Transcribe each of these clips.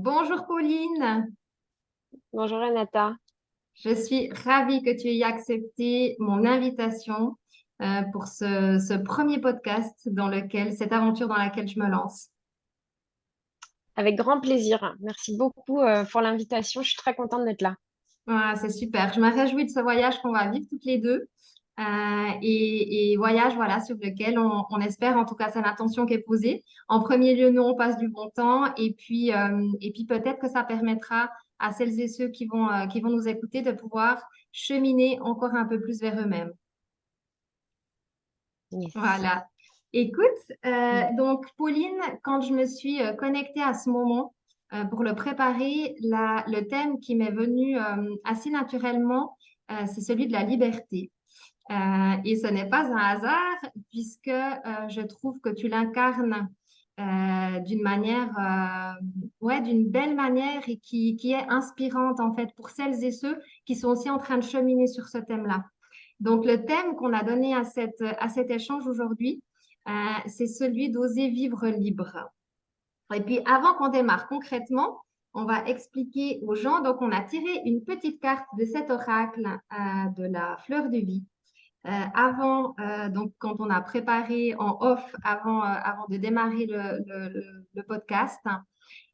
Bonjour Pauline, Bonjour Renata. je suis ravie que tu aies accepté mon invitation pour ce premier podcast cette aventure dans laquelle je me lance. Avec grand plaisir. Merci beaucoup pour l'invitation. Je suis très contente d'être là. Voilà, c'est super. Je me réjouis de ce voyage qu'on va vivre toutes les deux. Et voyage voilà, sur lequel on espère, en tout cas c'est l'intention qui est posée. En premier lieu, nous, on passe du bon temps et puis peut-être que ça permettra à celles et ceux qui vont nous écouter de pouvoir cheminer encore un peu plus vers eux-mêmes. Yes. Voilà. Écoute, donc Pauline, quand je me suis connectée à ce moment pour le préparer, le thème qui m'est venu assez naturellement, c'est celui de la liberté. Et ce n'est pas un hasard puisque je trouve que tu l'incarnes d'une manière, ouais, d'une belle manière et qui est inspirante en fait pour celles et ceux qui sont aussi en train de cheminer sur ce thème-là. Donc, le thème qu'on a donné à cet échange aujourd'hui, c'est celui d'oser vivre libre. Et puis, avant qu'on démarre concrètement, on va expliquer aux gens. Donc, on a tiré une petite carte de cet oracle de la fleur de vie. Donc, quand on a préparé en off, avant de démarrer le podcast.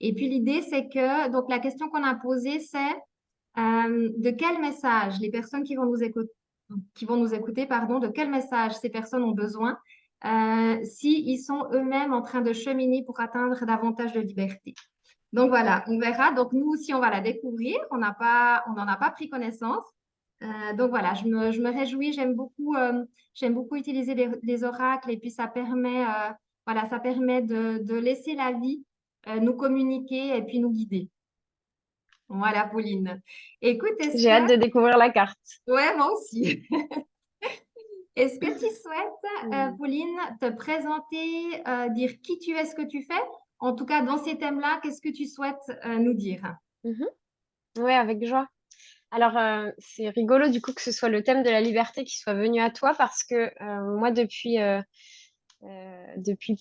Et puis, l'idée, c'est que, donc, la question qu'on a posée, c'est de quel message les personnes qui vont nous écouter, pardon, de quel message ces personnes ont besoin s'ils sont eux-mêmes en train de cheminer pour atteindre davantage de liberté. Donc voilà, on verra. Donc nous aussi, on va la découvrir. On n'en a pas pris connaissance. Donc voilà, je me réjouis. J'aime beaucoup utiliser les oracles et puis ça permet de laisser la vie nous communiquer et puis nous guider. Voilà, Pauline. Écoute, J'ai hâte de découvrir la carte. ouais, moi aussi. Est-ce que tu souhaites, Mm. Pauline, te présenter, dire qui tu es, ce que tu fais? En tout cas, dans ces thèmes-là, qu'est-ce que tu souhaites nous dire? Mhm. Ouais, avec joie. Alors, c'est rigolo du coup que ce soit le thème de la liberté qui soit venu à toi parce que moi, depuis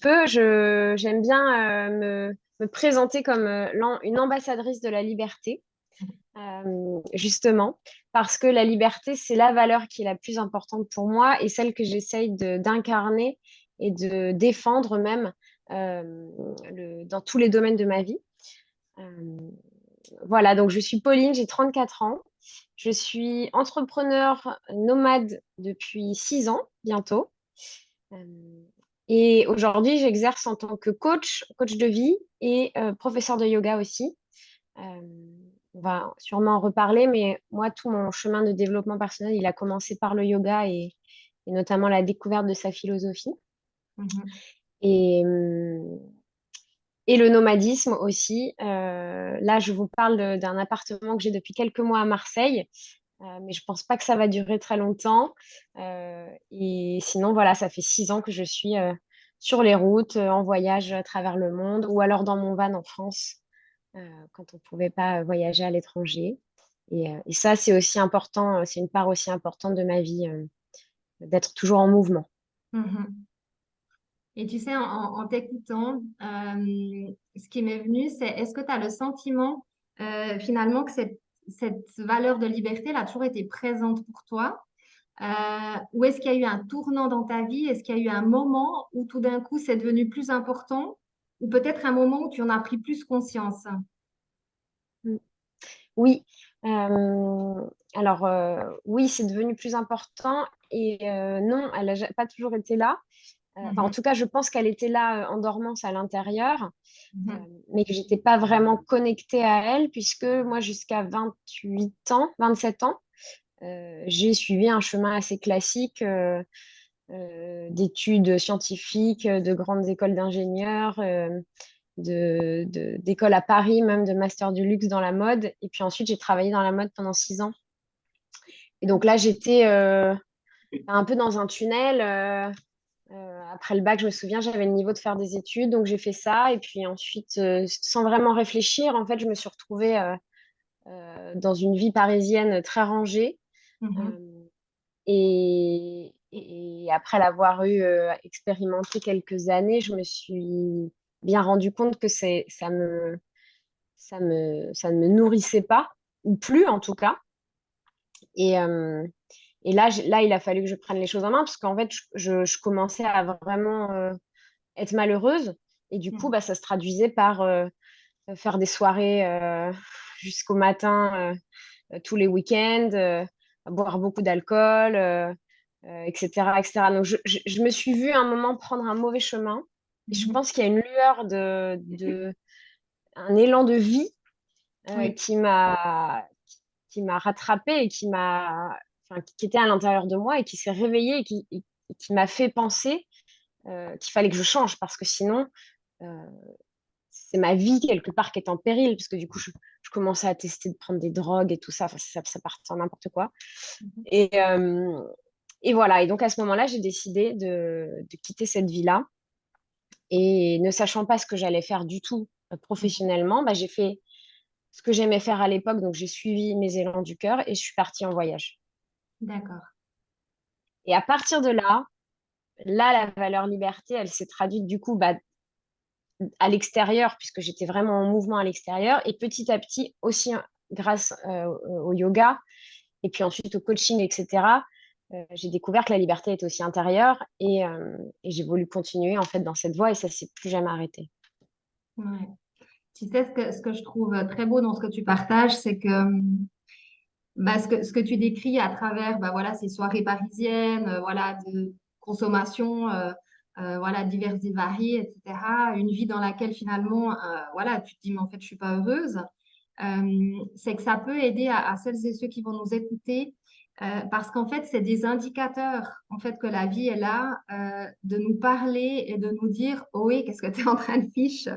peu, j'aime bien me présenter comme une ambassadrice de la liberté. Justement, parce que la liberté, c'est la valeur qui est la plus importante pour moi et celle que j'essaye d'incarner et de défendre même dans tous les domaines de ma vie. Euh, voilà, donc je suis Pauline, j'ai 34 ans. Je suis entrepreneur nomade depuis 6 ans bientôt. Euh, et aujourd'hui, j'exerce en tant que coach de vie et professeur de yoga aussi. Euh, on va sûrement en reparler, mais moi, tout mon chemin de développement personnel, il a commencé par le yoga et notamment la découverte de sa philosophie. Mhm. Et, euh, et le nomadisme aussi. Là, je vous parle d'un appartement que j'ai depuis quelques mois à Marseille, mais je pense pas que ça va durer très longtemps. Et sinon, voilà, ça fait 6 ans que je suis sur les routes, en voyage à travers le monde, ou alors dans mon van en France, quand on pouvait pas voyager à l'étranger. Et ça, c'est aussi important, c'est une part aussi importante de ma vie, d'être toujours en mouvement. Mhm. Et tu sais, en t'écoutant, ce qui m'est venu, c'est est-ce que tu as le sentiment finalement que cette valeur de liberté elle a toujours été présente pour toi? Ou est-ce qu'il y a eu un tournant dans ta vie? Est-ce qu'il y a eu un moment où tout d'un coup c'est devenu plus important? Ou peut-être un moment où tu en as pris plus conscience? Mm. Oui, alors oui, c'est devenu plus important et non, elle n'a pas toujours été là. Enfin, en Mhm. tout cas, je pense qu'elle était là en dormance à l'intérieur, euh, Mhm. mais que j'étais pas vraiment connectée à elle puisque moi, jusqu'à 28 ans, 27 ans, j'ai suivi un chemin assez classique d'études scientifiques, de grandes écoles d'ingénieurs, d'écoles à Paris, même de master du luxe dans la mode. Et puis ensuite, j'ai travaillé dans la mode pendant 6 ans. Et donc là, j'étais un peu dans un tunnel. Après le bac, je me souviens, j'avais le niveau de faire des études, donc j'ai fait ça. Et puis ensuite, sans vraiment réfléchir, en fait, je me suis retrouvée dans une vie parisienne très rangée. Mhm. Euh, et après l'avoir eu expérimenté quelques années, je me suis bien rendu compte que ça ne me nourrissait pas, ou plus en tout cas. Et, euh, et là, il a fallu que je prenne les choses en main parce qu'en fait, je commençais à vraiment être malheureuse. Et du coup, Mm. bah, ça se traduisait par faire des soirées jusqu'au matin, tous les week-ends, boire beaucoup d'alcool, etc., etc. Donc, je me suis vue à un moment prendre un mauvais chemin. Et je Mhm. pense qu'il y a une lueur un élan de vie Oui, qui m'a rattrapée et enfin, qui était à l'intérieur de moi et qui s'est réveillée et qui m'a fait penser qu'il fallait que je change parce que sinon, euh, c'est ma vie quelque part qui est en péril parce que du coup, je commençais à tester de prendre des drogues et tout ça, enfin, ça partait en n'importe quoi. mhm. Et, euh, et voilà, et donc à ce moment-là, j'ai décidé de quitter cette vie-là et ne sachant pas ce que j'allais faire du tout Mhm. professionnellement, bah, j'ai fait ce que j'aimais faire à l'époque, donc j'ai suivi mes élans du cœur et je suis partie en voyage. D'accord. Et à partir de là, la valeur liberté, elle s'est traduite du coup bah, à l'extérieur, puisque j'étais vraiment en mouvement à l'extérieur, et petit à petit aussi grâce au yoga, et puis ensuite au coaching, etc. J'ai découvert que la liberté était aussi intérieure, et j'ai voulu continuer en fait dans cette voie, et ça s'est plus jamais arrêté. Ouais. Tu sais, ce que je trouve très beau dans ce que tu partages, c'est que bah, ce que tu décris à travers bah, voilà, ces soirées parisiennes, voilà, de consommation voilà, diverses et variées, etc. Une vie dans laquelle finalement, voilà, tu te dis, mais en fait, je suis pas heureuse. C'est que ça peut aider à celles et ceux qui vont nous écouter, parce qu'en fait, c'est des indicateurs en fait, que la vie est là, de nous parler et de nous dire, oh oui, qu'est-ce que tu es en train de fiche?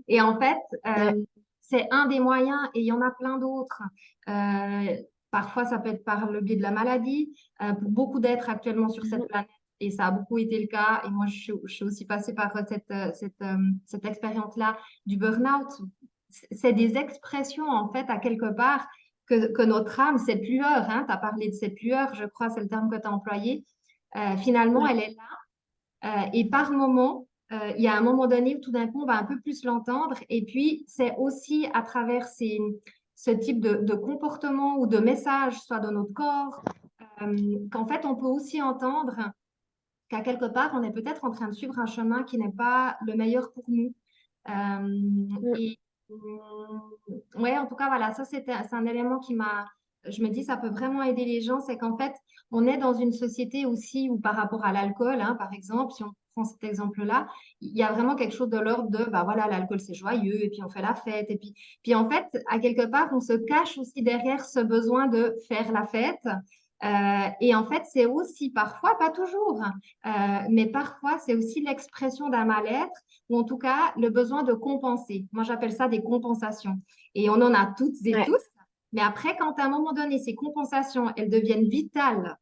Et en fait, Ouais. c'est un des moyens et il y en a plein d'autres. Euh, Parfois, ça peut être par le biais de la maladie. Pour beaucoup d'êtres actuellement sur cette Mhm. planète, et ça a beaucoup été le cas, et moi, je suis aussi passée par cette expérience-là du burn-out. C'est des expressions, en fait, à quelque part, que notre âme, cette lueur, hein, tu as parlé de cette lueur, je crois, c'est le terme que tu as employé, finalement, Ouais. elle est là. Et par moment, il y a un moment donné où tout d'un coup, on va un peu plus l'entendre. Et puis, c'est aussi à travers ce type de comportement ou de message, soit dans notre corps, qu'en fait, on peut aussi entendre qu'à quelque part, on est peut-être en train de suivre un chemin qui n'est pas le meilleur pour nous. Mm. Et ouais, en tout cas, voilà, c'est un élément je me dis, ça peut vraiment aider les gens, c'est qu'en fait, on est dans une société aussi où par rapport à l'alcool, hein, par exemple, si on prend cet exemple-là, il y a vraiment quelque chose de l'ordre de, bah voilà, l'alcool c'est joyeux, et puis on fait la fête, et puis en fait, à quelque part, on se cache aussi derrière ce besoin de faire la fête. Et en fait, c'est aussi parfois, pas toujours, mais parfois, c'est aussi l'expression d'un mal-être ou en tout cas le besoin de compenser. Moi, j'appelle ça des compensations. Et on en a toutes et Ouais. tous. Mais après, quand à un moment donné, ces compensations, elles deviennent vitales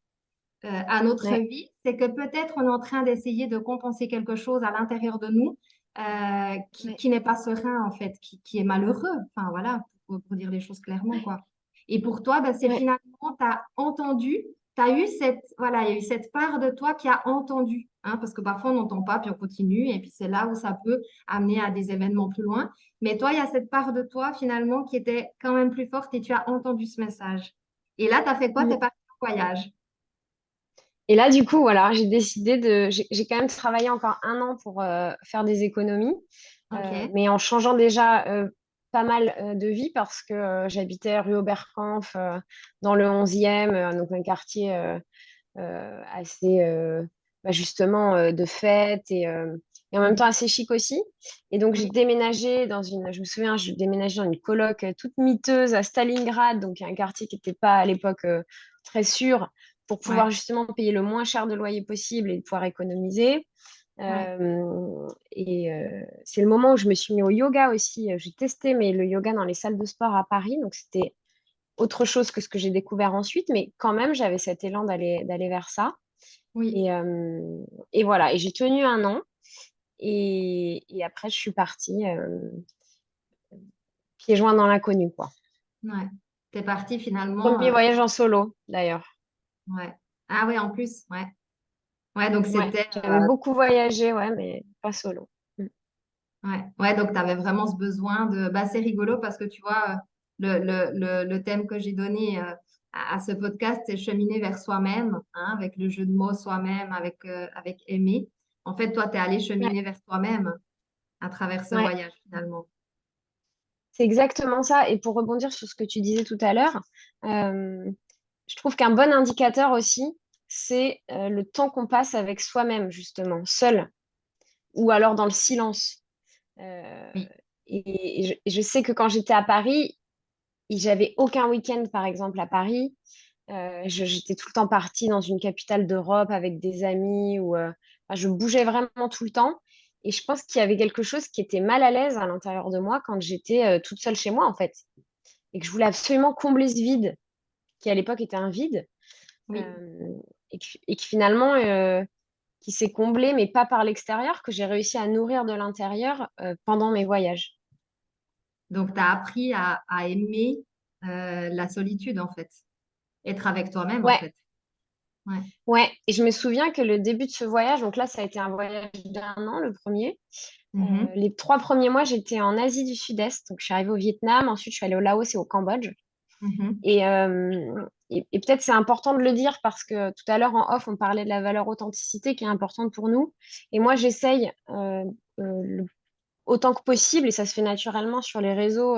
à notre Ouais. vie, c'est que peut-être on est en train d'essayer de compenser quelque chose à l'intérieur de nous Ouais. qui n'est pas serein, en fait, qui est malheureux. Enfin, voilà, pour dire les choses clairement, Ouais. quoi. Et pour toi, ben, c'est Ouais. finalement, tu as entendu, tu as eu voilà, il y a eu cette part de toi qui a entendu, hein, parce que parfois on n'entend pas, puis on continue, et puis c'est là où ça peut amener à des événements plus loin. Mais toi, il y a cette part de toi, finalement, qui était quand même plus forte et tu as entendu ce message. Et là, tu as fait quoi? Tu es Mm. parti en voyage. Et là, du coup, voilà, j'ai quand même travaillé encore un an pour faire des économies, OK. mais en changeant déjà pas mal de vie parce que j'habitais rue Oberkampf dans le 11e, donc un quartier assez bah, justement de fête et en même temps Mhm. assez chic aussi. Et donc, j'ai Oui, déménagé je me souviens, je déménageais dans une coloc toute miteuse à Stalingrad, donc un quartier qui n'était pas à l'époque très sûr pour ouais, pouvoir justement payer le moins cher de loyer possible et de pouvoir économiser. ouais. C'est le moment où je me suis mis au yoga aussi. J'ai testé mais le yoga dans les salles de sport à Paris, donc c'était autre chose que ce que j'ai découvert ensuite, mais quand même, j'avais cet élan d'aller vers ça. Oui, Et, euh, et voilà, et j'ai tenu un an, et après, je suis partie pieds joints dans l'inconnu, quoi. ouais. T'es parti finalement. Premier voyage en solo, d'ailleurs. Ouais. Ah ouais, en plus, ouais. Ouais, donc Ouais, c'était. j'avais beaucoup voyagé, ouais, mais pas solo. Mm. Ouais, donc tu avais vraiment ce besoin de. Bah, c'est rigolo parce que tu vois, le thème que j'ai donné à ce podcast, c'est cheminer vers soi-même, hein, avec le jeu de mots soi-même, avec aimer. En fait, toi, tu es allé Ouais, cheminer vers toi-même à travers ce ouais, voyage finalement. c'est exactement ça. Et pour rebondir sur ce que tu disais tout à l'heure, euh, je trouve qu'un bon indicateur aussi, c'est le temps qu'on passe avec soi-même, justement, seul, ou alors dans le silence. Euh, Oui. et je sais que quand j'étais à Paris, j'avais aucun week-end, par exemple, à Paris. J'étais tout le temps partie dans une capitale d'Europe avec des amis ou enfin, je bougeais vraiment tout le temps. Et je pense qu'il y avait quelque chose qui était mal à l'aise à l'intérieur de moi quand j'étais toute seule chez moi, en fait. Et que je voulais absolument combler ce vide, qui à l'époque était un vide, Oui. euh, et que finalement, qui s'est comblé, mais pas par l'extérieur, que j'ai réussi à nourrir de l'intérieur pendant mes voyages. Donc, tu as appris à aimer la solitude en fait, être avec toi-même en Ouais, fait. Ouais. ouais. Et je me souviens que le début de ce voyage, donc là, ça a été un voyage d'1 an, le premier. Mhm. Les 3 premiers mois, j'étais en Asie du Sud-Est. Donc, je suis arrivée au Vietnam. Ensuite, je suis allée au Laos et au Cambodge. Mhm. Et peut-être c'est important de le dire parce que tout à l'heure, en off, on parlait de la valeur authenticité qui est importante pour nous. Et moi, j'essaye autant que possible, et ça se fait naturellement sur les réseaux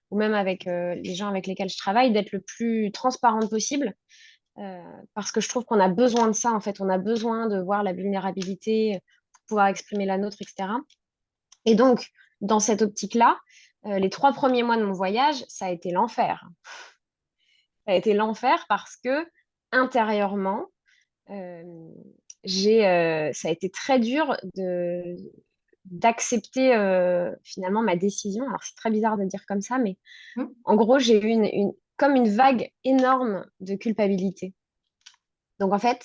ou même avec les gens avec lesquels je travaille, d'être le plus transparente possible. euh, Parce que je trouve qu'on a besoin de ça, en fait. On a besoin de voir la vulnérabilité pour pouvoir exprimer la nôtre, etc. Et donc, dans cette optique-là, les 3 premiers mois de mon voyage, ça a été l'enfer. Ça a été l'enfer parce que intérieurement, euh, ça a été très dur d'accepter finalement ma décision. Alors, c'est très bizarre de dire comme ça, mais Mhm. en gros, j'ai eu comme une vague énorme de culpabilité. Donc, en fait,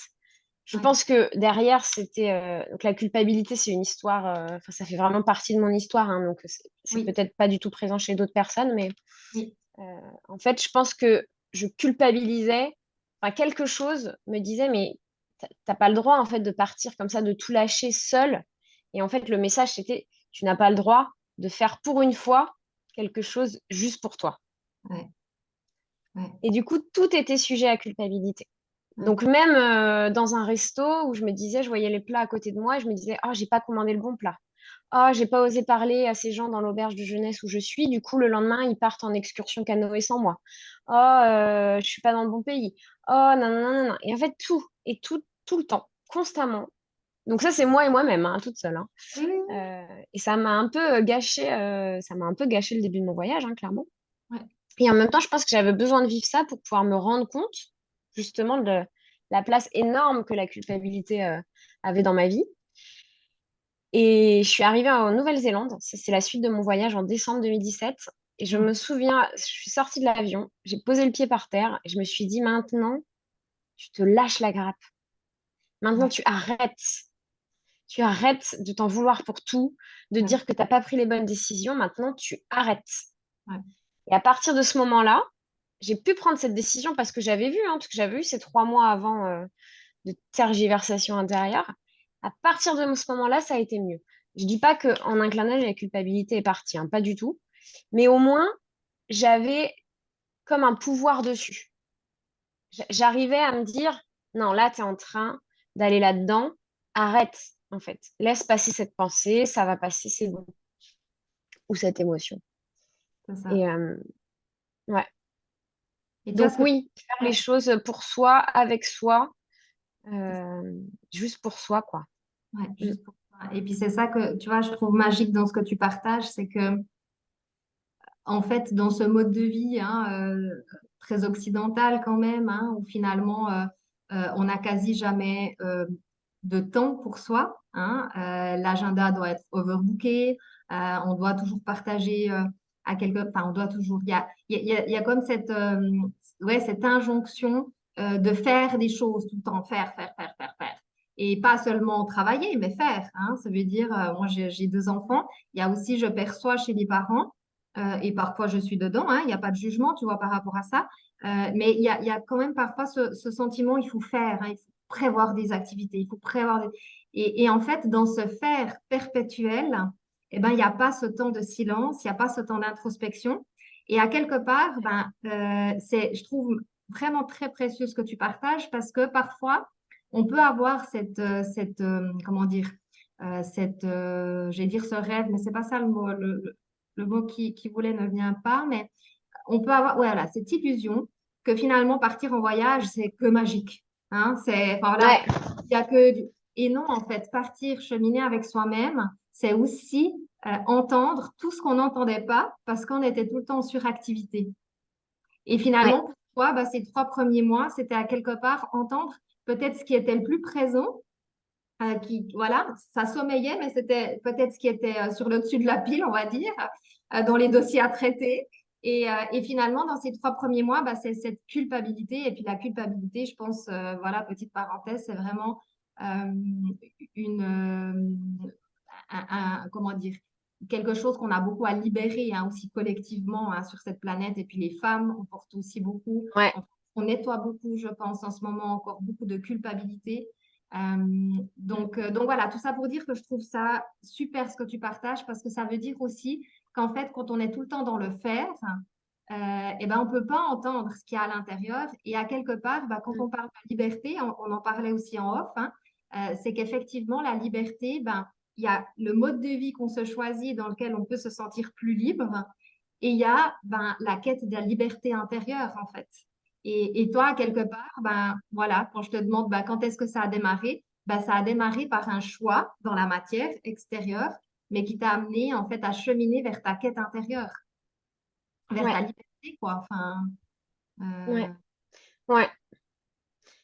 je Ouais. pense que derrière, c'était. Donc, la culpabilité, c'est une histoire. Enfin, ça fait vraiment partie de mon histoire. Hein, donc, c'est Oui. peut-être pas du tout présent chez d'autres personnes. Mais Oui. euh, en fait, je pense que je culpabilisais. Enfin, quelque chose me disait, mais t'as pas le droit, en fait, de partir comme ça, de tout lâcher seul. Et en fait, le message, c'était, tu n'as pas le droit de faire pour une fois quelque chose juste pour toi. Ouais. Ouais. Et du coup, tout était sujet à culpabilité. Ouais. Donc même dans un resto où je me disais, je voyais les plats à côté de moi et je me disais, oh, j'ai pas commandé le bon plat. Oh, j'ai pas osé parler à ces gens dans l'auberge de jeunesse où je suis. Du coup, le lendemain, ils partent en excursion canoë sans moi. Oh, je suis pas dans le bon pays. Oh, non, non, non, non. Et en fait, tout, et tout le temps, constamment. Donc ça, c'est moi et moi-même, hein, toute seule. Hein. Oui, oui, oui. Et ça m'a un peu gâché, ça m'a un peu gâché le début de mon voyage, hein, clairement. Ouais. Et en même temps, je pense que j'avais besoin de vivre ça pour pouvoir me rendre compte justement de la place énorme que la culpabilité avait dans ma vie. Et je suis arrivée en Nouvelle-Zélande. Ça, c'est la suite de mon voyage en décembre 2017. Et je me Mhm. souviens, je suis sortie de l'avion, j'ai posé le pied par terre et je me suis dit, maintenant, tu te lâches la grappe. Maintenant, Ouais. tu arrêtes. Tu arrêtes de t'en vouloir pour tout, de Ouais. dire que tu n'as pas pris les bonnes décisions. Maintenant, tu arrêtes. Ouais. Et à partir de ce moment-là, j'ai pu prendre cette décision parce que j'avais vu, hein, parce que j'avais eu ces 3 mois avant de tergiversation intérieure. À partir de ce moment-là, ça a été mieux. Je dis pas qu'en un clin d'œil, la culpabilité est partie, hein, pas du tout. Mais au moins, j'avais comme un pouvoir dessus. J'arrivais à me dire, non, là, tu es en train d'aller là-dedans. Arrête, en fait. Laisse passer cette pensée, ça va passer, c'est bon. Ou cette émotion. C'est ça. Et ouais. Et tu vois ce Donc que... oui, faire les Ouais. choses pour soi, avec soi, juste pour soi, quoi. Ouais, Mm. juste pour toi. Et puis c'est ça que, tu vois, je trouve magique dans ce que tu partages, c'est que, en fait, dans ce mode de vie, hein, très occidental quand même, hein, où finalement, on n'a quasi jamais de temps pour soi, hein, l'agenda doit être overbooké, on doit toujours partager à quelque... Enfin, on doit toujours... Il y a comme cette, ouais, cette injonction de faire des choses tout le temps, faire, faire, faire, faire, faire. Et pas seulement travailler, mais faire, hein. Ça veut dire, moi j'ai 2 enfants, il y a aussi, je perçois chez les parents, et parfois je suis dedans, hein, il n'y a pas de jugement, tu vois, par rapport à ça. Mais il y a quand même parfois ce sentiment, il faut faire, hein, il faut prévoir des activités, il faut prévoir des... Et en fait, dans ce faire perpétuel, eh ben, il n'y a pas ce temps de silence, il n'y a pas ce temps d'introspection. Et à quelque part, je trouve vraiment très précieux ce que tu partages parce que parfois, on peut avoir comment dire, j'allais dire ce rêve, mais c'est pas ça le mot, le mot qui voulait ne vient pas, mais on peut avoir, ouais, voilà, cette illusion que finalement partir en voyage, c'est que magique. Hein, enfin, voilà, Ouais, il y a que Et non, en fait, partir, cheminer avec soi-même, c'est aussi entendre tout ce qu'on n'entendait pas parce qu'on était tout le temps en suractivité. Et ouais, finalement, pour toi, ces 3 premiers mois, c'était à quelque part entendre peut-être ce qui était le plus présent, voilà, ça sommeillait, mais c'était peut-être ce qui était sur le dessus de la pile, on va dire, dans les dossiers à traiter. Et finalement, dans ces 3 premiers mois, c'est cette culpabilité. Et puis la culpabilité, je pense, voilà, petite parenthèse, c'est vraiment euh, comment dire, quelque chose qu'on a beaucoup à libérer hein, aussi collectivement hein, sur cette planète. Et puis les femmes, on porte aussi beaucoup, ouais, on nettoie beaucoup, je pense, en ce moment, encore beaucoup de culpabilité. Donc voilà, tout ça pour dire que je trouve ça super ce que tu partages parce que ça veut dire aussi qu'en fait, quand on est tout le temps dans le faire, on ne peut pas entendre ce qu'il y a à l'intérieur. Et à quelque part, quand on parle de liberté, on en parlait aussi en off, hein, c'est qu'effectivement, la liberté, il y a le mode de vie qu'on se choisit dans lequel on peut se sentir plus libre et il y a la quête de la liberté intérieure, en fait. Et toi, quelque part, voilà, quand je te demande quand est-ce que ça a démarré, ça a démarré par un choix dans la matière extérieure, mais qui t'a amené en fait à cheminer vers ta quête intérieure, vers ta ouais, liberté, quoi. Enfin, ouais, euh, ouais,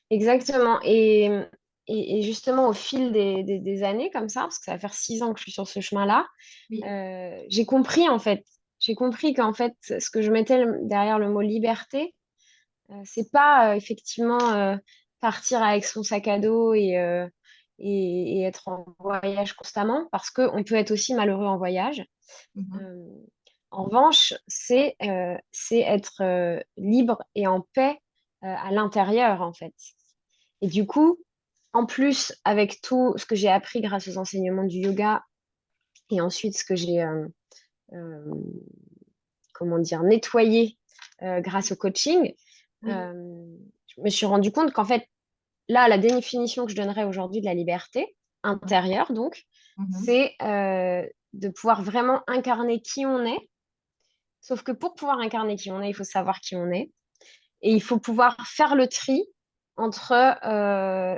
exactement. Et justement, au fil des années, comme ça, parce que ça va faire 6 ans que je suis sur ce chemin-là, oui. j'ai compris, en fait, j'ai compris qu'en fait, ce que je mettais derrière le mot liberté, c'est pas effectivement partir avec son sac à dos et être en voyage constamment, parce qu'on peut être aussi malheureux en voyage. Mhm. Euh, En revanche, c'est être libre et en paix à l'intérieur, en fait. Et du coup, en plus, avec tout ce que j'ai appris grâce aux enseignements du yoga et ensuite ce que j'ai, euh, comment dire, nettoyé grâce au coaching, Oui. euh, je me suis rendu compte qu'en fait, là, la définition que je donnerais aujourd'hui de la liberté intérieure, donc, Mhm. c'est de pouvoir vraiment incarner qui on est. Sauf que pour pouvoir incarner qui on est, il faut savoir qui on est. Et il faut pouvoir faire le tri entre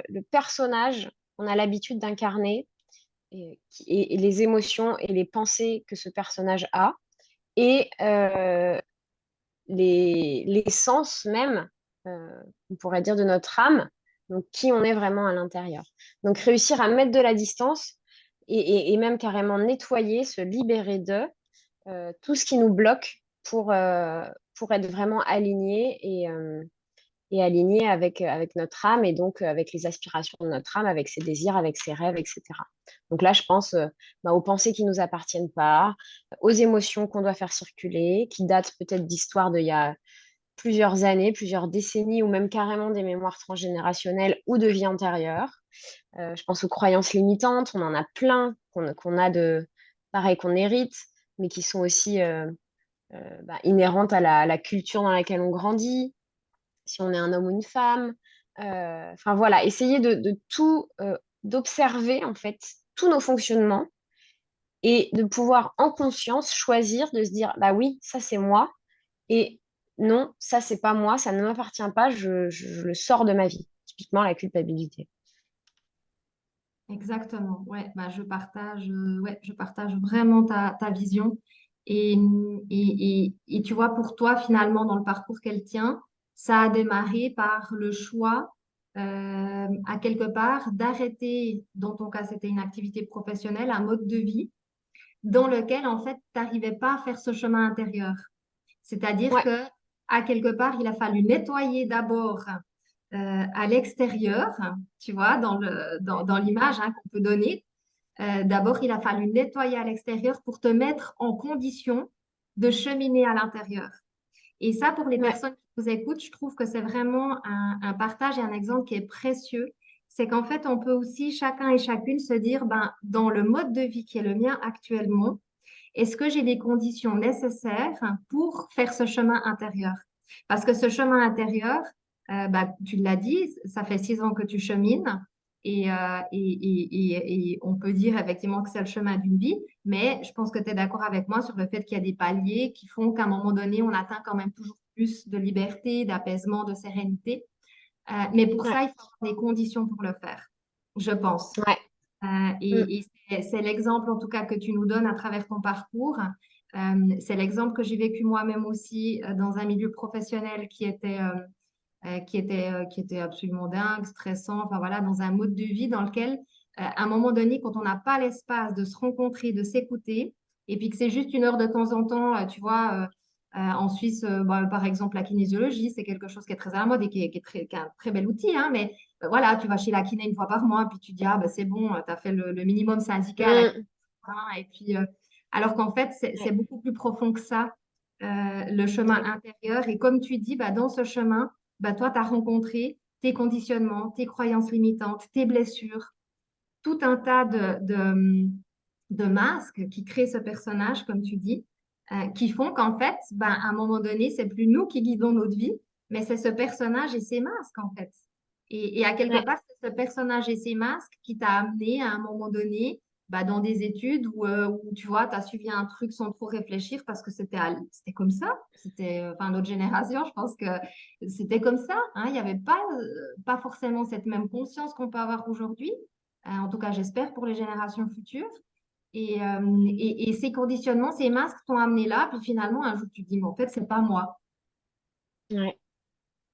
le personnage qu'on a l'habitude d'incarner et les émotions et les pensées que ce personnage a et les sens même, on pourrait dire, de notre âme, donc qui on est vraiment à l'intérieur. Donc réussir à mettre de la distance et même carrément nettoyer, se libérer de tout ce qui nous bloque pour être vraiment aligné et aligné avec notre âme et donc avec les aspirations de notre âme, avec ses désirs, avec ses rêves, etc. Donc là, je pense aux pensées qui ne nous appartiennent pas, aux émotions qu'on doit faire circuler, qui datent peut-être d'histoires d'il y a plusieurs années, plusieurs décennies, ou même carrément des mémoires transgénérationnelles ou de vie antérieure. Je pense aux croyances limitantes, on en a plein qu'on a pareil, qu'on hérite, mais qui sont aussi inhérentes à la culture dans laquelle on grandit, si on est un homme ou une femme. Enfin voilà, essayer de tout, d'observer en fait tous nos fonctionnements et de pouvoir en conscience choisir de se dire, bah oui, ça c'est moi, et non, ça c'est pas moi, ça ne m'appartient pas, je le sors de ma vie. Typiquement la culpabilité. Exactement. Ouais, ouais, je partage vraiment ta vision. Et, et tu vois, pour toi, finalement, dans le parcours qu'elle tient, ça a démarré par le choix, à quelque part, d'arrêter, dans ton cas, c'était une activité professionnelle, un mode de vie dans lequel, en fait, tu n'arrivais pas à faire ce chemin intérieur. C'est-à-dire Ouais, que, à quelque part, il a fallu nettoyer d'abord à l'extérieur, tu vois, dans l'image hein, qu'on peut donner. D'abord, il a fallu nettoyer à l'extérieur pour te mettre en condition de cheminer à l'intérieur. Et ça, pour les ouais, personnes qui vous écoutent, je trouve que c'est vraiment un partage et un exemple qui est précieux. c'est qu'en fait, on peut aussi chacun et chacune se dire, ben, dans le mode de vie qui est le mien actuellement, est-ce que j'ai les conditions nécessaires pour faire ce chemin intérieur? Parce que ce chemin intérieur, bah, tu l'as dit, ça fait 6 ans que tu chemines et on peut dire effectivement que c'est le chemin d'une vie, mais je pense que tu es d'accord avec moi sur le fait qu'il y a des paliers qui font qu'à un moment donné, on atteint quand même toujours plus de liberté, d'apaisement, de sérénité. Mais pour Ouais, ça, il faut avoir des conditions pour le faire, je pense. ouais. Mm. Et c'est l'exemple, en tout cas, que tu nous donnes à travers ton parcours. C'est l'exemple que j'ai vécu moi-même aussi dans un milieu professionnel qui était absolument dingue, stressant, enfin voilà, dans un mode de vie dans lequel, à un moment donné, quand on n'a pas l'espace de se rencontrer, de s'écouter, et puis que c'est juste une heure de temps en temps, tu vois, en Suisse, bah, par exemple, la kinésiologie, c'est quelque chose qui est très à la mode et qui est un très bel outil, hein, mais voilà, tu vas chez la kiné une fois par mois, puis tu dis, ah, bah, c'est bon, tu as fait le minimum syndical, Mm. hein, et puis, alors qu'en fait, c'est Ouais, beaucoup plus profond que ça, le chemin ouais. intérieur. Et comme tu dis, bah, dans ce chemin, bah, toi, tu as rencontré tes conditionnements, tes croyances limitantes, tes blessures, tout un tas de masques qui créent ce personnage, comme tu dis, qui font qu'en fait, bah, à un moment donné, c'est plus nous qui guidons notre vie, mais c'est ce personnage et ses masques, en fait. Et à quelque Ouais. part, c'est ce personnage et ses masques qui t'a amené à un moment donné bah, dans des études où tu vois, tu as suivi un truc sans trop réfléchir parce que c'était comme ça. C'était, enfin, notre génération, je pense que c'était comme ça, hein. Il n'y avait pas forcément cette même conscience qu'on peut avoir aujourd'hui. En tout cas, j'espère pour les générations futures. Et ces conditionnements, ces masques t'ont amené là. Puis finalement, un jour, tu te dis, mais en fait, c'est pas moi. Ouais.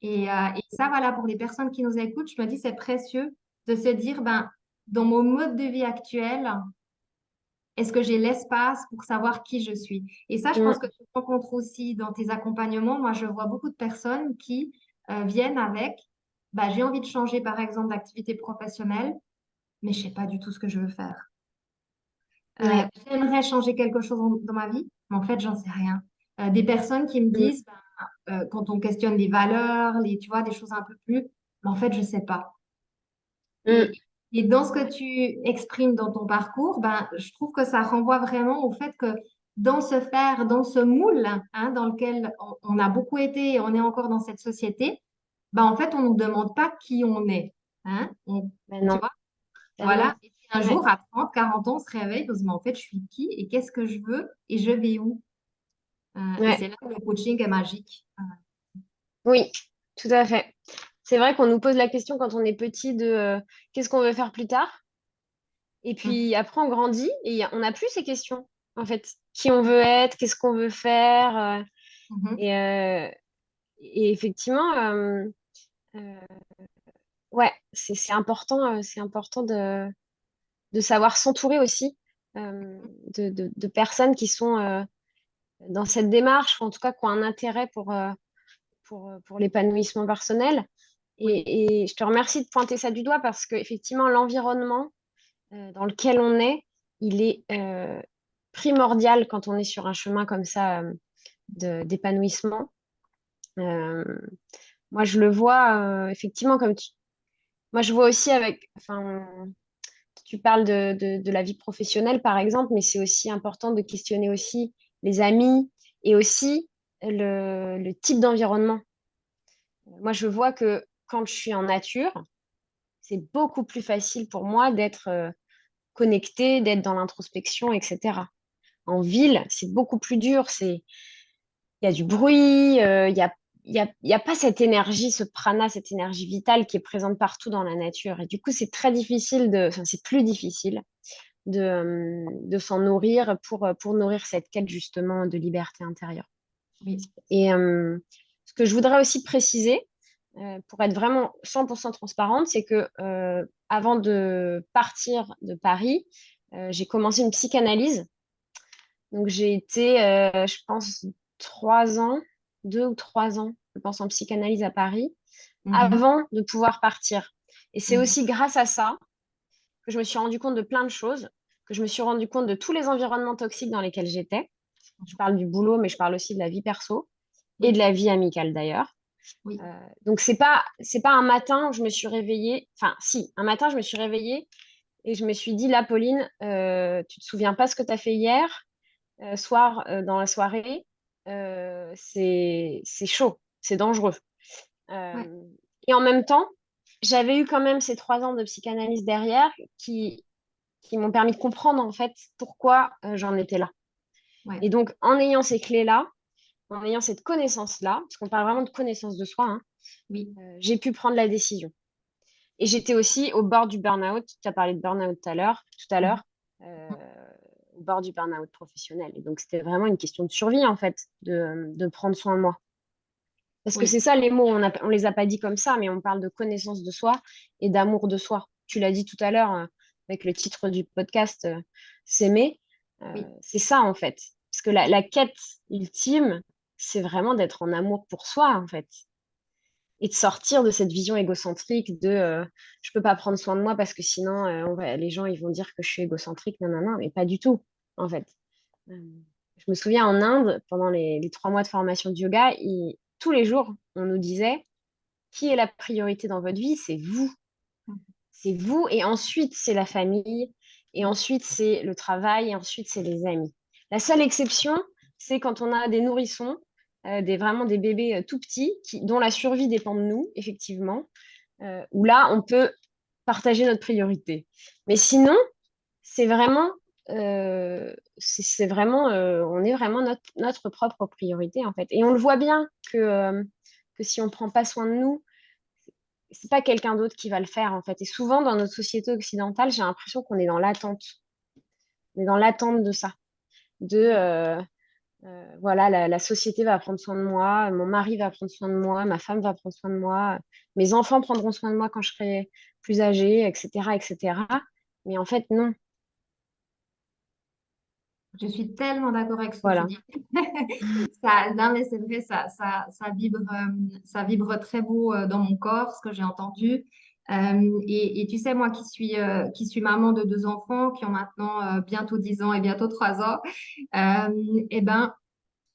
Et ça, voilà, pour les personnes qui nous écoutent, je me dis, c'est précieux de se dire, ben, dans mon mode de vie actuel, est-ce que j'ai l'espace pour savoir qui je suis? Et ça, je pense que Mm. tu rencontres aussi dans tes accompagnements. Moi, je vois beaucoup de personnes qui viennent avec, bah, j'ai envie de changer, par exemple, d'activité professionnelle, mais je sais pas du tout ce que je veux faire. Ouais. J'aimerais changer quelque chose dans ma vie, mais en fait, j'en sais rien. Des personnes qui me Mm. disent, ben, quand on questionne les valeurs, tu vois, des choses un peu plus, mais en fait, je sais pas. Mm. Et dans ce que tu exprimes dans ton parcours, ben, je trouve que ça renvoie vraiment au fait que dans ce moule, hein, dans lequel on a beaucoup été et on est encore dans cette société, ben, en fait, on ne nous demande pas qui on est. Hein. Mais Tu non, vois, tellement. voilà. Et puis un Ouais. jour, à 30, 40 ans, on se réveille, on se dit, mais en fait, je suis qui et qu'est-ce que je veux et je vais où? Et Ouais. c'est là où le coaching est magique. Oui, tout à fait. C'est vrai qu'on nous pose la question quand on est petit de qu'est-ce qu'on veut faire plus tard? Et Mhm. puis après, on grandit et on n'a plus ces questions, en fait. Qui on veut être, qu'est-ce qu'on veut faire. Mhm. Et, euh, et effectivement, euh, ouais, c'est important de savoir s'entourer aussi de personnes qui sont dans cette démarche, ou en tout cas qui ont un intérêt pour l'épanouissement personnel. Oui. Et je te remercie de pointer ça du doigt parce qu'effectivement, l'environnement dans lequel on est, il est primordial quand on est sur un chemin comme ça d'épanouissement. Euh, Moi, je le vois effectivement moi, je vois aussi enfin, tu parles de la vie professionnelle, par exemple, mais c'est aussi important de questionner aussi les amis et aussi le type d'environnement. Moi, je vois que quand je suis en nature, c'est beaucoup plus facile pour moi d'être connectée, d'être dans l'introspection, etc. En ville, c'est beaucoup plus dur. Il y a du bruit, il y a pas cette énergie, ce prana, cette énergie vitale qui est présente partout dans la nature. Et du coup, c'est très difficile enfin, c'est plus difficile de s'en nourrir pour nourrir cette quête justement de liberté intérieure. Oui. Et ce que je voudrais aussi préciser, pour être vraiment 100% transparente, c'est que avant de partir de Paris, j'ai commencé une psychanalyse. Donc j'ai été, je pense, 3 ans, 2 ou 3 ans, je pense, en psychanalyse à Paris, Mhm. avant de pouvoir partir. Et c'est Mhm. aussi grâce à ça que je me suis rendu compte de plein de choses, que je me suis rendu compte de tous les environnements toxiques dans lesquels j'étais. Je parle du boulot, mais je parle aussi de la vie perso et de Oui. la vie amicale d'ailleurs. Oui, Donc, c'est pas un matin où je me suis réveillée. Enfin, si, un matin, je me suis réveillée et je me suis dit, là, Pauline, tu te souviens pas ce que tu as fait hier soir dans la soirée. C'est chaud, c'est dangereux. ouais, Euh, et en même temps, j'avais eu quand même ces 3 ans de psychanalyse derrière qui m'ont permis de comprendre en fait pourquoi j'en étais là. ouais, Et donc, en ayant ces clés-là, en ayant cette connaissance-là, parce qu'on parle vraiment de connaissance de soi, hein, oui. j'ai pu prendre la décision. Et j'étais aussi au bord du burn-out. Tu as parlé de burn-out tout à Mhm. l'heure, au bord du burn-out professionnel. Et donc, c'était vraiment une question de survie, en fait, de prendre soin de moi. Parce que Oui, c'est ça, les mots, on les a pas dit comme ça, mais on parle de connaissance de soi et d'amour de soi. Tu l'as dit tout à l'heure avec le titre du podcast, S'aimer. oui. C'est ça, en fait. Parce que la quête ultime, c'est vraiment d'être en amour pour soi, en fait. Et de sortir de cette vision égocentrique de je peux pas prendre soin de moi parce que sinon les gens ils vont dire que je suis égocentrique, non, non, non, mais pas du tout, en fait. Euh, je me souviens en Inde, pendant les 3 mois de formation de yoga, tous les jours, on nous disait qui est la priorité dans votre vie, c'est vous. C'est vous, et ensuite c'est la famille, et ensuite c'est le travail, et ensuite c'est les amis. La seule exception, c'est quand on a des nourrissons, vraiment des bébés tout petits, dont la survie dépend de nous, effectivement, où là, on peut partager notre priorité. Mais sinon, c'est vraiment, on est vraiment notre propre priorité, en fait. Et on le voit bien que si on ne prend pas soin de nous, c'est pas quelqu'un d'autre qui va le faire, en fait. Et souvent, dans notre société occidentale, j'ai l'impression qu'on est dans l'attente. On est dans l'attente de ça. Voilà, la société va prendre soin de moi, mon mari va prendre soin de moi, ma femme va prendre soin de moi, mes enfants prendront soin de moi quand je serai plus âgée, etc., etc. Mais en fait, non. Je suis tellement d'accord avec ce que tu Voilà. dis. Ça, non, mais c'est vrai, ça vibre très beau dans mon corps, ce que j'ai entendu. Et tu sais, moi qui suis maman de 2 enfants, qui ont maintenant bientôt 10 ans et bientôt 3 ans, eh ben,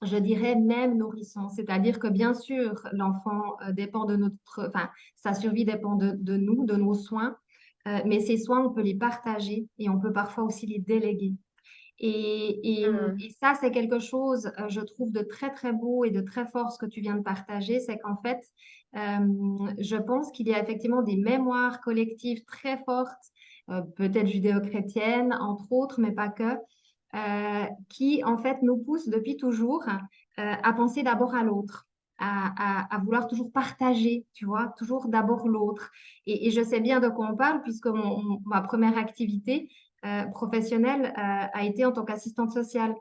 je dirais même nourrisson. C'est-à-dire que bien sûr, l'enfant dépend de enfin, sa survie dépend de nous, de nos soins, mais ces soins, on peut les partager et on peut parfois aussi les déléguer. Et ça, c'est quelque chose, je trouve, de très, très beau et de très fort ce que tu viens de partager. C'est qu'en fait, je pense qu'il y a effectivement des mémoires collectives très fortes, peut-être judéo-chrétiennes, entre autres, mais pas que, qui, en fait, nous poussent depuis toujours à penser d'abord à l'autre. À vouloir toujours partager, tu vois, toujours d'abord l'autre. Et je sais bien de quoi on parle, puisque ma première activité, professionnelle a été en tant qu'assistante sociale.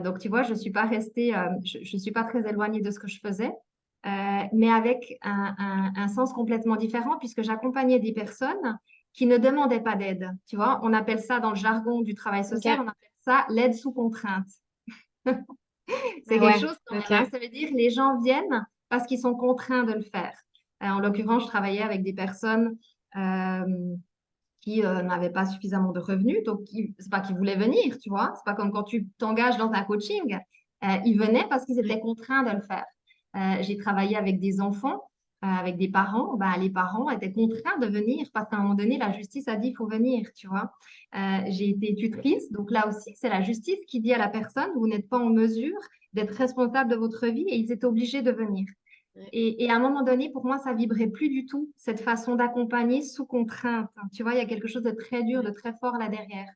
Donc, tu vois, je suis pas restée, je suis pas très éloignée de ce que je faisais, mais avec un sens complètement différent, puisque j'accompagnais des personnes qui ne demandaient pas d'aide. Tu vois, on appelle ça dans le jargon du travail Ok. social, on appelle ça l'aide sous contrainte. C'est Ah quelque ouais. chose, Ok. ça veut dire les gens viennent parce qu'ils sont contraints de le faire. En l'occurrence, je travaillais avec des personnes qui n'avaient pas suffisamment de revenus, donc c'est pas qu'ils voulaient venir, tu vois. C'est pas comme quand tu t'engages dans un coaching. Ils venaient parce qu'ils étaient contraints de le faire. J'ai travaillé avec des enfants, avec des parents. Ben, les parents étaient contraints de venir parce qu'à un moment donné, la justice a dit il faut venir, tu vois. J'ai été tutrice, donc là aussi, c'est la justice qui dit à la personne, vous n'êtes pas en mesure d'être responsable de votre vie et ils étaient obligés de venir. Ouais. Et à un moment donné, pour moi, ça vibrait plus du tout, cette façon d'accompagner sous contrainte. Tu vois, il y a quelque chose de très dur, de Ouais. très fort là derrière.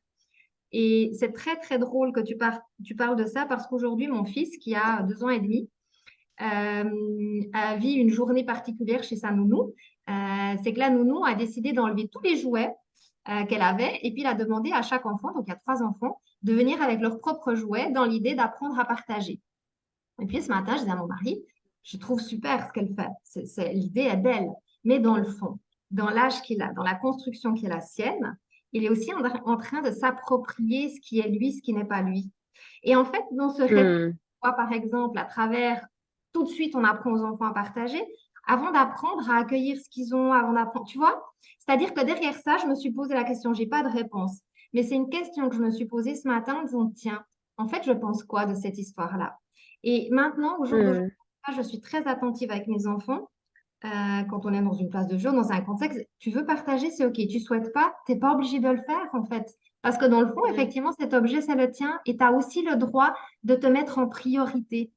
Et c'est très, très drôle que tu parles de ça parce qu'aujourd'hui, mon fils, qui a 2 ans et demi, vit une journée particulière chez sa nounou. C'est que la nounou a décidé d'enlever tous les jouets qu'elle avait et puis il a demandé à chaque enfant, donc il y a 3 enfants, de venir avec leurs propres jouets dans l'idée d'apprendre à partager. Et puis ce matin, je disais à mon mari, je trouve super ce qu'elle fait. L'idée est belle. Mais dans le fond, dans l'âge qu'il a, dans la construction qui est la sienne, il est aussi en train de s'approprier ce qui est lui, ce qui n'est pas lui. Et en fait, dans ce répit, Hmm. par exemple, à travers, tout de suite, on apprend aux enfants à partager, avant d'apprendre à accueillir ce qu'ils ont, avant d'apprendre, tu vois? C'est-à-dire que derrière ça, je me suis posé la question, j'ai pas de réponse. Mais c'est une question que je me suis posée ce matin en disant, tiens, en fait, je pense quoi de cette histoire-là? Et maintenant, au jour d'aujourd'hui, Hmm. je suis très attentive avec mes enfants. Quand on est dans une place de jeu, dans un contexte, tu veux partager, c'est OK. Tu souhaites pas, t'es pas obligé de le faire, en fait. Parce que dans le fond, Mm. effectivement, cet objet, c'est le tien et tu as aussi le droit de te mettre en priorité.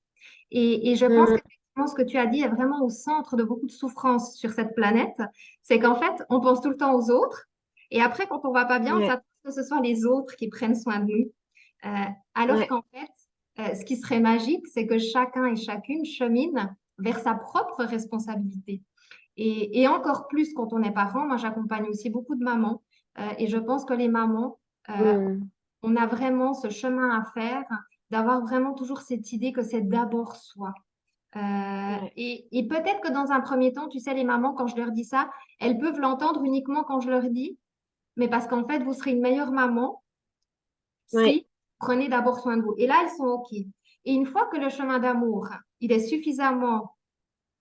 Et je pense Mm. qu'effectivement, ce que tu as dit est vraiment au centre de beaucoup de souffrances sur cette planète. C'est qu'en fait, on pense tout le temps aux autres. Et après, quand on va pas bien, on Ouais, s'attend que ce soit les autres qui prennent soin de nous. Alors ouais, qu'en fait, ce qui serait magique, c'est que chacun et chacune chemine vers sa propre responsabilité. Et encore plus quand on est parent, moi j'accompagne aussi beaucoup de mamans et je pense que les mamans, euh, mm, on a vraiment ce chemin à faire, d'avoir vraiment toujours cette idée que c'est d'abord soi. ouais, Et peut-être que dans un premier temps, tu sais, les mamans, quand je leur dis ça, elles peuvent l'entendre uniquement quand je leur dis, mais parce qu'en fait, vous serez une meilleure maman ouais, si vous prenez d'abord soin de vous. Et là, elles sont OK. Et une fois que le chemin d'amour, il est suffisamment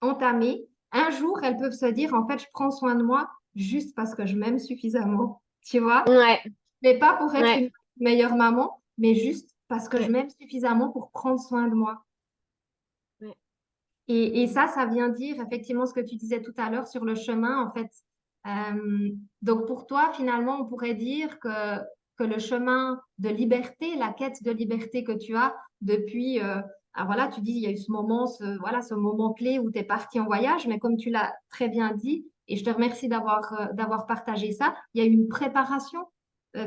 entamé, un jour, elles peuvent se dire, en fait, je prends soin de moi juste parce que je m'aime suffisamment, tu vois? ouais, Mais pas pour être ouais, une meilleure maman, mais juste parce que je ouais, m'aime suffisamment pour prendre soin de moi. ouais. Et ça vient dire effectivement ce que tu disais tout à l'heure sur le chemin, en fait. Donc pour toi, finalement, on pourrait dire que le chemin de liberté, la quête de liberté que tu as depuis, voilà, tu dis, il y a eu ce moment, voilà, ce moment clé où tu es parti en voyage, mais comme tu l'as très bien dit, et je te remercie d'avoir partagé ça, il y a eu une préparation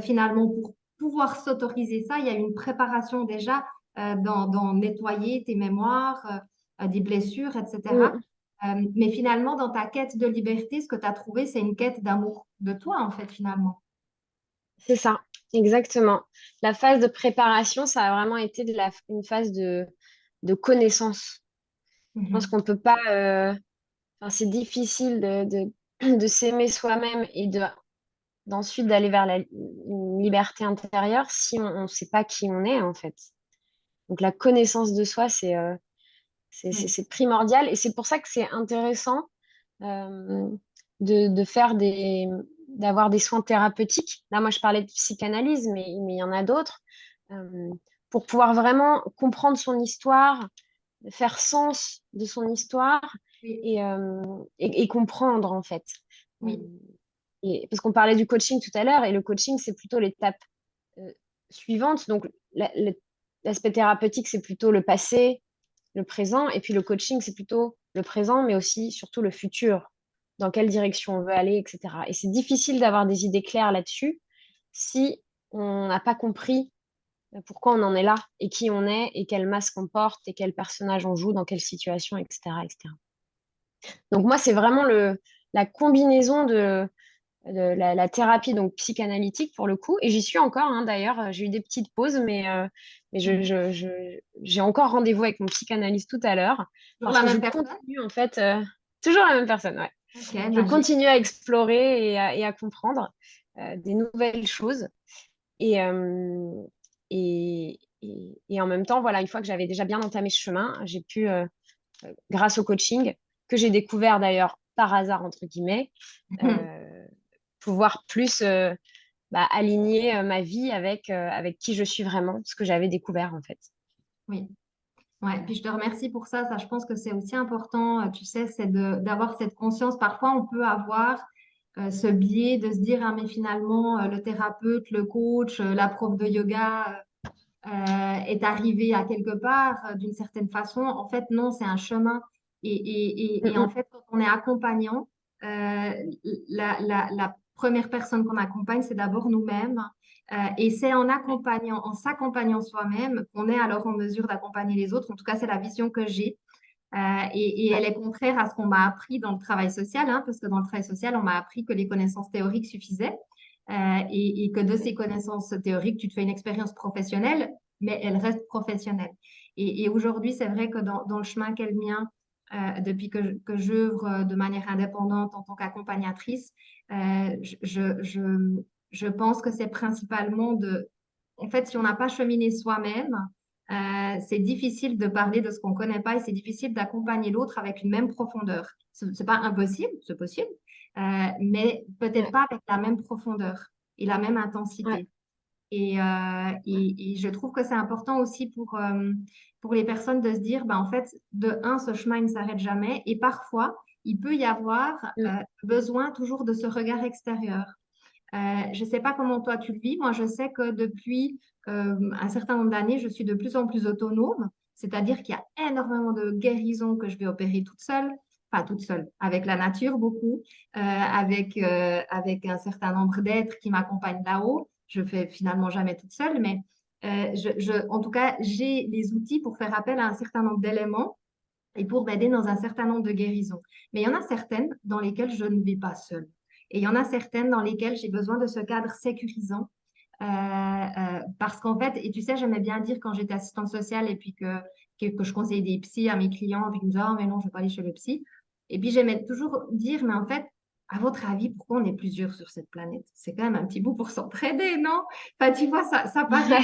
finalement pour pouvoir s'autoriser ça, il y a eu une préparation déjà dans nettoyer tes mémoires. Des blessures, etc. Mm. Mais finalement, dans ta quête de liberté, ce que tu as trouvé, c'est une quête d'amour de toi, en fait, finalement. C'est ça, exactement. La phase de préparation, ça a vraiment été une phase de connaissance. Je pense Mhm. qu'on peut pas, enfin, c'est difficile de s'aimer soi-même et d'ensuite d'aller vers une liberté intérieure si on ne sait pas qui on est, en fait. Donc, la connaissance de soi, Oui, c'est primordial. Et c'est pour ça que c'est intéressant euh, de faire d'avoir des soins thérapeutiques. Là, moi, je parlais de psychanalyse, mais il y en a d'autres. euh, pour pouvoir vraiment comprendre son histoire, faire sens de son histoire oui, et comprendre, en fait. Euh, oui, parce qu'on parlait du coaching tout à l'heure, et le coaching, c'est plutôt l'étape euh, suivante. Donc, l'aspect thérapeutique, c'est plutôt le passé, le présent, et puis le coaching, c'est plutôt le présent, mais aussi surtout le futur, dans quelle direction on veut aller, etc. Et c'est difficile d'avoir des idées claires là-dessus si on n'a pas compris pourquoi on en est là, et qui on est, et quel masque on porte, et quel personnage on joue, dans quelle situation, etc., etc. Donc moi, c'est vraiment la combinaison de la thérapie donc psychanalytique pour le coup. Et j'y suis encore, hein, d'ailleurs. J'ai eu des petites pauses, mais mhm. j'ai encore rendez-vous avec mon psychanalyste tout à l'heure Toujours parce la que je même personne? continue en fait, toujours la même personne, ouais. Ok, Je magique. continue à explorer et à comprendre des nouvelles choses. Et, et en même temps, voilà, une fois que j'avais déjà bien entamé ce chemin, j'ai pu, grâce au coaching, que j'ai découvert d'ailleurs par hasard, entre guillemets, euh, pouvoir plus aligner ma vie avec qui je suis vraiment, ce que j'avais découvert en fait. Oui, ouais. Puis je te remercie pour ça. Ça, je pense que c'est aussi important, tu sais, c'est d'avoir cette conscience. Parfois, on peut avoir ce biais de se dire, ah, mais finalement, le thérapeute, le coach, la prof de yoga, est arrivé à quelque part d'une certaine façon. En fait, non, c'est un chemin. Et en Mm, fait, quand on est accompagnant, la première personne qu'on accompagne, c'est d'abord nous-mêmes. Et c'est en accompagnant, en s'accompagnant soi-même qu'on est alors en mesure d'accompagner les autres. En tout cas, c'est la vision que j'ai. Et ouais, elle est contraire à ce qu'on m'a appris dans le travail social, hein, parce que dans le travail social, on m'a appris que les connaissances théoriques suffisaient et que de ces connaissances théoriques, tu te fais une expérience professionnelle, mais elle reste professionnelle. Et aujourd'hui, c'est vrai que dans le chemin qu'est le mien, depuis que j'œuvre de manière indépendante en tant qu'accompagnatrice, je pense que c'est principalement en fait, si on n'a pas cheminé soi-même, c'est difficile de parler de ce qu'on ne connaît pas et c'est difficile d'accompagner l'autre avec une même profondeur. Ce n'est pas impossible, c'est possible, mais peut-être ouais, pas avec la même profondeur et la même ouais, intensité. Et je trouve que c'est important aussi pour les personnes de se dire, ben, en fait, de un, ce chemin il ne s'arrête jamais. Et parfois, il peut y avoir Mm. besoin toujours de ce regard extérieur. Je ne sais pas comment toi tu le vis. Moi, je sais que depuis un certain nombre d'années, je suis de plus en plus autonome. C'est-à-dire qu'il y a énormément de guérisons que je vais opérer toute seule. Enfin, toute seule, avec la nature beaucoup, avec un certain nombre d'êtres qui m'accompagnent là-haut. Je fais finalement jamais toute seule, mais en tout cas, j'ai les outils pour faire appel à un certain nombre d'éléments et pour m'aider dans un certain nombre de guérisons. Mais il y en a certaines dans lesquelles je ne vais pas seule. Et il y en a certaines dans lesquelles j'ai besoin de ce cadre sécurisant. Parce qu'en fait, et tu sais, j'aimais bien dire quand j'étais assistante sociale et puis que je conseillais des psys à mes clients, puis qu'ils me disaient, oh, mais non, je ne vais pas aller chez le psy. Et puis j'aimais toujours dire, mais en fait, à votre avis, pourquoi on est plusieurs sur cette planète? C'est quand même un petit bout pour s'entraider, non? Enfin, tu vois, ça paraît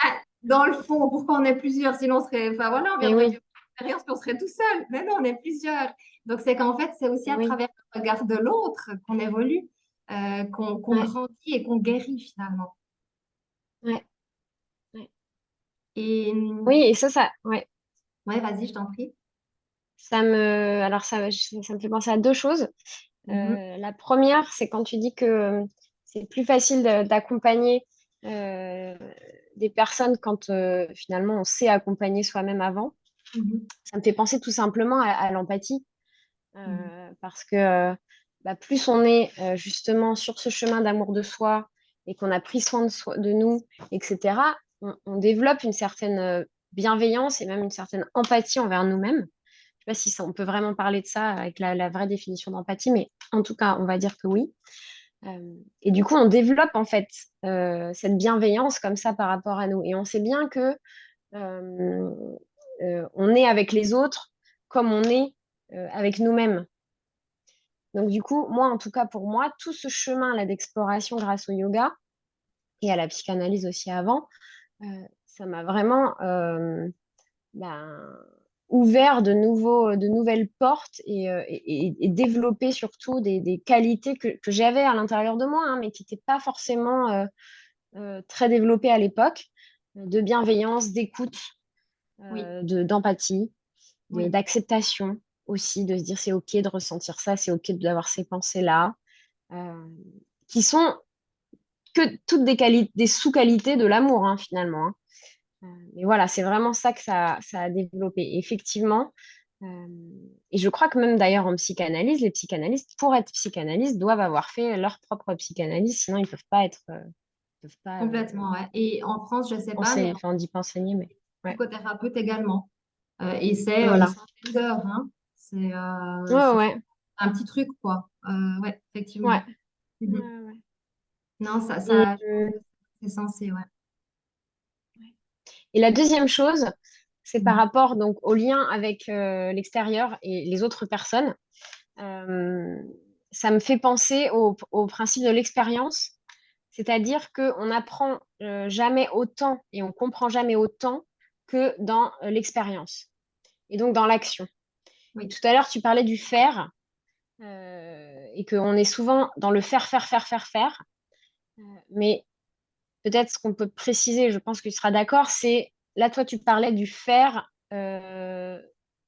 Ouais, dans le fond, pourquoi on est plusieurs? Sinon, on serait, enfin voilà, on mais viendrait oui, vivre l'expérience, puis on serait tout seul. Mais non, on est plusieurs. Donc, c'est qu'en fait, c'est aussi mais à oui. travers le regard de l'autre qu'on évolue, qu'on Ouais, grandit et qu'on guérit finalement. ouais, ouais. Et Oui, et ouais, ouais, vas-y, je t'en prie. alors ça me fait penser à deux choses. Mhm, La première, c'est quand tu dis que c'est plus facile d'accompagner euh, des personnes quand finalement on sait accompagner soi-même avant. mhm, Ça me fait penser tout simplement à l'empathie, mhm. parce que bah, plus on est justement sur ce chemin d'amour de soi et qu'on a pris soin de nous, etc., on développe une certaine bienveillance et même une certaine empathie envers nous-mêmes. Je ne sais pas si on peut vraiment parler de ça avec la vraie définition d'empathie, mais en tout cas, on va dire que oui. Et du coup, on développe en fait cette bienveillance comme ça par rapport à nous. Et on sait bien que euh, on est avec les autres comme on est avec nous-mêmes. Donc du coup, moi, en tout cas pour moi, tout ce chemin-là d'exploration grâce au yoga et à la psychanalyse aussi avant, euh, ça m'a vraiment ben, ouvert de nouvelles portes et développé surtout des qualités que j'avais à l'intérieur de moi, hein, mais qui n'étaient pas forcément très développées à l'époque, de bienveillance, d'écoute, Oui, d'empathie, oui, d'acceptation aussi, de se dire c'est OK de ressentir ça, c'est OK d'avoir ces pensées-là, euh, qui sont que toutes des sous-qualités de l'amour, hein, finalement, hein. Mais voilà, c'est vraiment ça que ça a développé. Et effectivement, euh, et je crois que même d'ailleurs en psychanalyse, les psychanalystes, pour être psychanalystes, doivent avoir fait leur propre psychanalyse, sinon ils ne peuvent pas être, peuvent pas complètement. Ouais. Et en France, je ne sais pas, mais enseigner, enfin, on dit pas enseigner, mais ouais, psychothérapeute également. Et c'est une voilà. centaine d'heures, hein. Ouais, C'est ouais, un petit truc, quoi. Ouais, ouais. effectivement. Ouais, Mhm. ouais. Non, Et, je pense que c'est censé, ouais. et la deuxième chose, c'est par Mhm. rapport donc au lien avec l'extérieur et les autres personnes. Euh, Ça me fait penser au principe de l'expérience, c'est-à-dire qu'on n'apprend jamais autant et on comprend jamais autant que dans l'expérience et donc dans l'action. Et Oui. tout à l'heure, tu parlais du faire et qu'on est souvent dans le faire, faire, faire, faire, faire. Mais peut-être ce qu'on peut préciser, je pense que tu seras d'accord, c'est là, toi, tu parlais du faire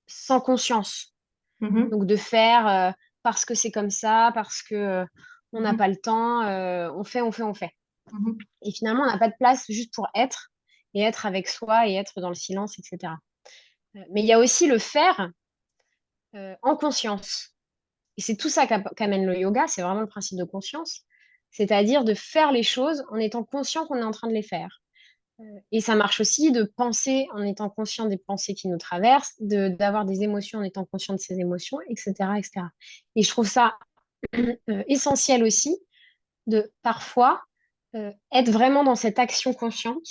sans conscience. Mhm. Donc de faire parce que c'est comme ça, parce que on n'a Mhm. pas le temps, on fait, on fait, on fait. Mhm. Et finalement, on n'a pas de place juste pour être et être avec soi et être dans le silence, etc. Mais il y a aussi le faire en conscience. Et c'est tout ça qu'amène le yoga, c'est vraiment le principe de conscience, c'est-à-dire de faire les choses en étant conscient qu'on est en train de les faire. Et ça marche aussi de penser en étant conscient des pensées qui nous traversent, d'avoir des émotions en étant conscient de ces émotions, etc., etc. Et je trouve ça essentiel aussi de parfois être vraiment dans cette action consciente,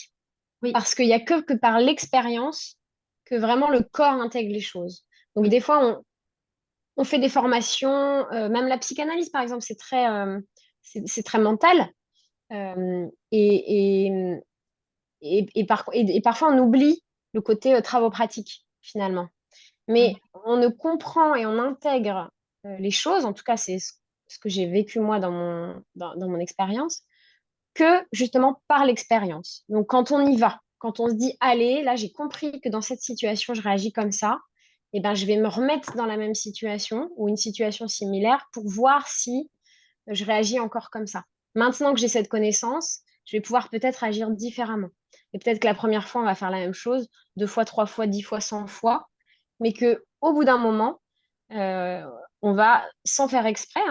Oui, parce qu'il n'y a que par l'expérience que vraiment le corps intègre les choses. Donc des oui. fois, on fait des formations, même la psychanalyse par exemple, c'est très mental. Euh, et, et, et parfois, on oublie le côté travaux pratiques, finalement. Mais Mhm. on ne comprend et on intègre les choses, en tout cas, c'est ce que j'ai vécu moi dans mon expérience, que justement par l'expérience. Donc, quand on y va, quand on se dit, allez, là, j'ai compris que dans cette situation, je réagis comme ça, eh ben, je vais me remettre dans la même situation ou une situation similaire pour voir si je réagis encore comme ça. Maintenant que j'ai cette connaissance, je vais pouvoir peut-être agir différemment. Et peut-être que la première fois, on va faire la même chose, 2 fois, 3 fois, 10 fois, 100 fois, mais que au bout d'un moment, euh, on va, sans faire exprès,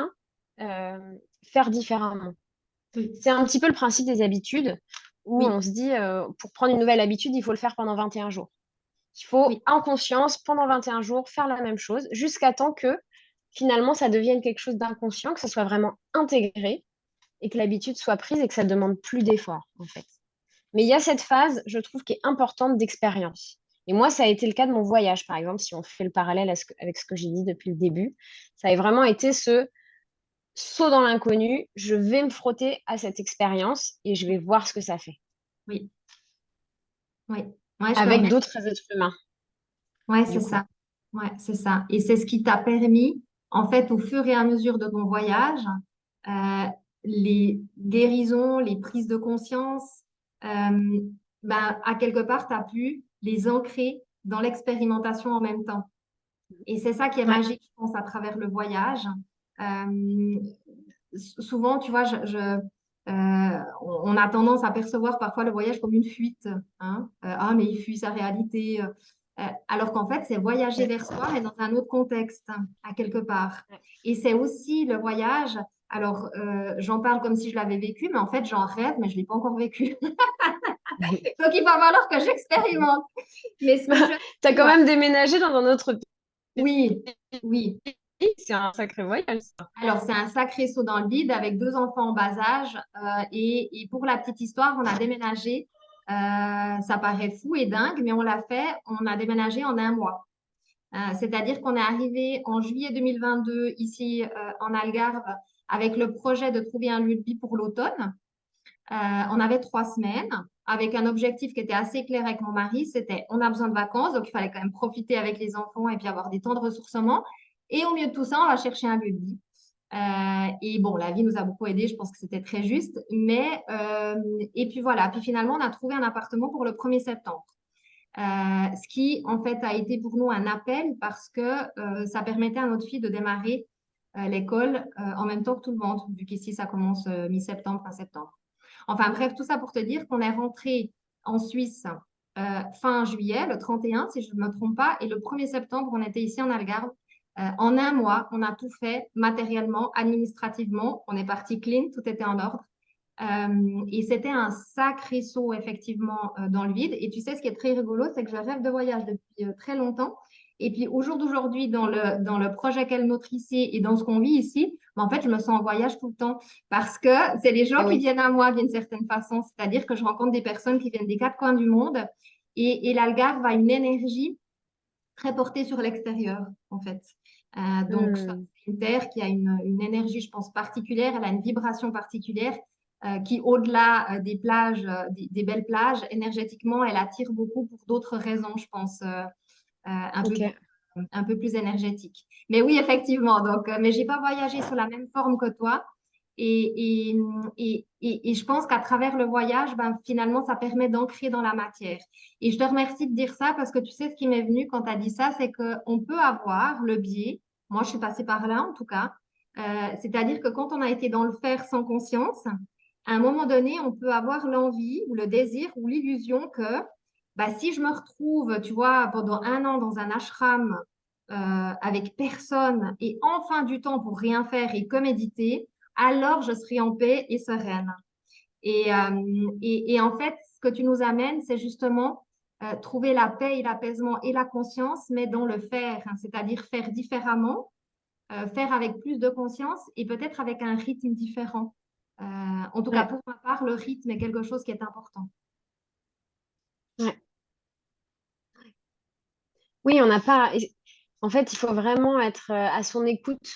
hein, faire différemment. Oui, C'est un petit peu le principe des habitudes, où oui, on se dit, pour prendre une nouvelle habitude, il faut le faire pendant 21 jours. Il faut, oui. en conscience, pendant 21 jours, faire la même chose, jusqu'à temps que finalement, ça devienne quelque chose d'inconscient, que ce soit vraiment intégré et que l'habitude soit prise et que ça ne demande plus d'effort, en fait. Mais il y a cette phase, je trouve, qui est importante d'expérience. Et moi, ça a été le cas de mon voyage, par exemple, si on fait le parallèle avec ce que j'ai dit depuis le début. Ça a vraiment été ce saut dans l'inconnu. Je vais me frotter à cette expérience et je vais voir ce que ça fait Oui, oui. Ouais, je te avec remercie. d'autres êtres humains, Ouais, c'est du coup. ça. Ouais, c'est ça. Et c'est ce qui t'a permis, en fait, au fur et à mesure de ton voyage, euh, les guérisons, les prises de conscience, euh, ben, à quelque part, tu as pu les ancrer dans l'expérimentation en même temps. Et c'est ça qui est Ouais. magique, je pense, à travers le voyage. Euh, Souvent, tu vois, on a tendance à percevoir parfois le voyage comme une fuite, hein. Ah, mais il fuit sa réalité. Alors qu'en fait, c'est voyager Ouais. vers soi, mais dans un autre contexte, à quelque part. Ouais. Et c'est aussi le voyage. Alors, j'en parle comme si je l'avais vécu, mais en fait, j'en rêve, mais je ne l'ai pas encore vécu. Donc, il va falloir que j'expérimente. Mais ce que je Tu as dis, quand ouais, même déménagé dans un autre oui, oui. pays, c'est un sacré voyage, ça. Alors, c'est un sacré saut dans le vide avec deux enfants en bas âge. Et pour la petite histoire, on a déménagé. Ça paraît fou et dingue, mais on l'a fait. On a déménagé en un mois. C'est-à-dire qu'on est arrivé en juillet 2022 ici en Algarve avec le projet de trouver un lieu de vie pour l'automne. On avait 3 semaines avec un objectif qui était assez clair avec mon mari. C'était on a besoin de vacances, donc il fallait quand même profiter avec les enfants et puis avoir des temps de ressourcement. Et au milieu de tout ça, on va chercher un lieu de vie. Et bon, la vie nous a beaucoup aidés, je pense que c'était très juste. Et puis voilà, puis finalement, on a trouvé un appartement pour le 1er septembre. Ce qui, en fait, a été pour nous un appel parce que ça permettait à notre fille de démarrer l'école en même temps que tout le monde, vu qu'ici, ça commence mi-septembre, fin septembre. Enfin bref, tout ça pour te dire qu'on est rentré en Suisse fin juillet, le 31, si je ne me trompe pas, et le 1er septembre, on était ici en Algarve. En un mois, on a tout fait matériellement, administrativement. On est parti clean, tout était en ordre. Et c'était un sacré saut, effectivement, dans le vide. Et tu sais, ce qui est très rigolo, c'est que je rêve de voyage depuis très longtemps. Et puis, au jour d'aujourd'hui, dans le projet qu'elle notre ici et dans ce qu'on vit ici, en fait, je me sens en voyage tout le temps parce que c'est les gens Eh qui oui. viennent à moi d'une certaine façon. C'est-à-dire que je rencontre des personnes qui viennent des quatre coins du monde et l'Algarve a une énergie très portée sur l'extérieur, en fait. Donc, c'est Hmm. une terre qui a une énergie, je pense, particulière. Elle a une vibration particulière qui, au-delà des plages, des belles plages, énergétiquement, elle attire beaucoup pour d'autres raisons, je pense, Ok. un peu plus énergétiques. Mais oui, effectivement. Donc, mais j'ai pas voyagé sur la même forme que toi. Et, et je pense qu'à travers le voyage, ben, finalement, ça permet d'ancrer dans la matière. Et je te remercie de dire ça parce que tu sais, ce qui m'est venu quand tu as dit ça, c'est qu'on peut avoir le biais, moi je suis passée par là en tout cas, c'est-à-dire que quand on a été dans le faire sans conscience, à un moment donné, on peut avoir l'envie ou le désir ou l'illusion que bah, si je me retrouve, tu vois, pendant un an dans un ashram avec personne et enfin du temps pour rien faire et que méditer, alors je serai en paix et sereine. Et en fait, ce que tu nous amènes, c'est justement trouver la paix et l'apaisement et la conscience, mais dans le faire, hein, c'est-à-dire faire différemment, faire avec plus de conscience et peut-être avec un rythme différent. En tout cas, Ouais. pour ma part, le rythme est quelque chose qui est important. Ouais. Oui, on n'a pas. En fait, il faut vraiment être à son écoute,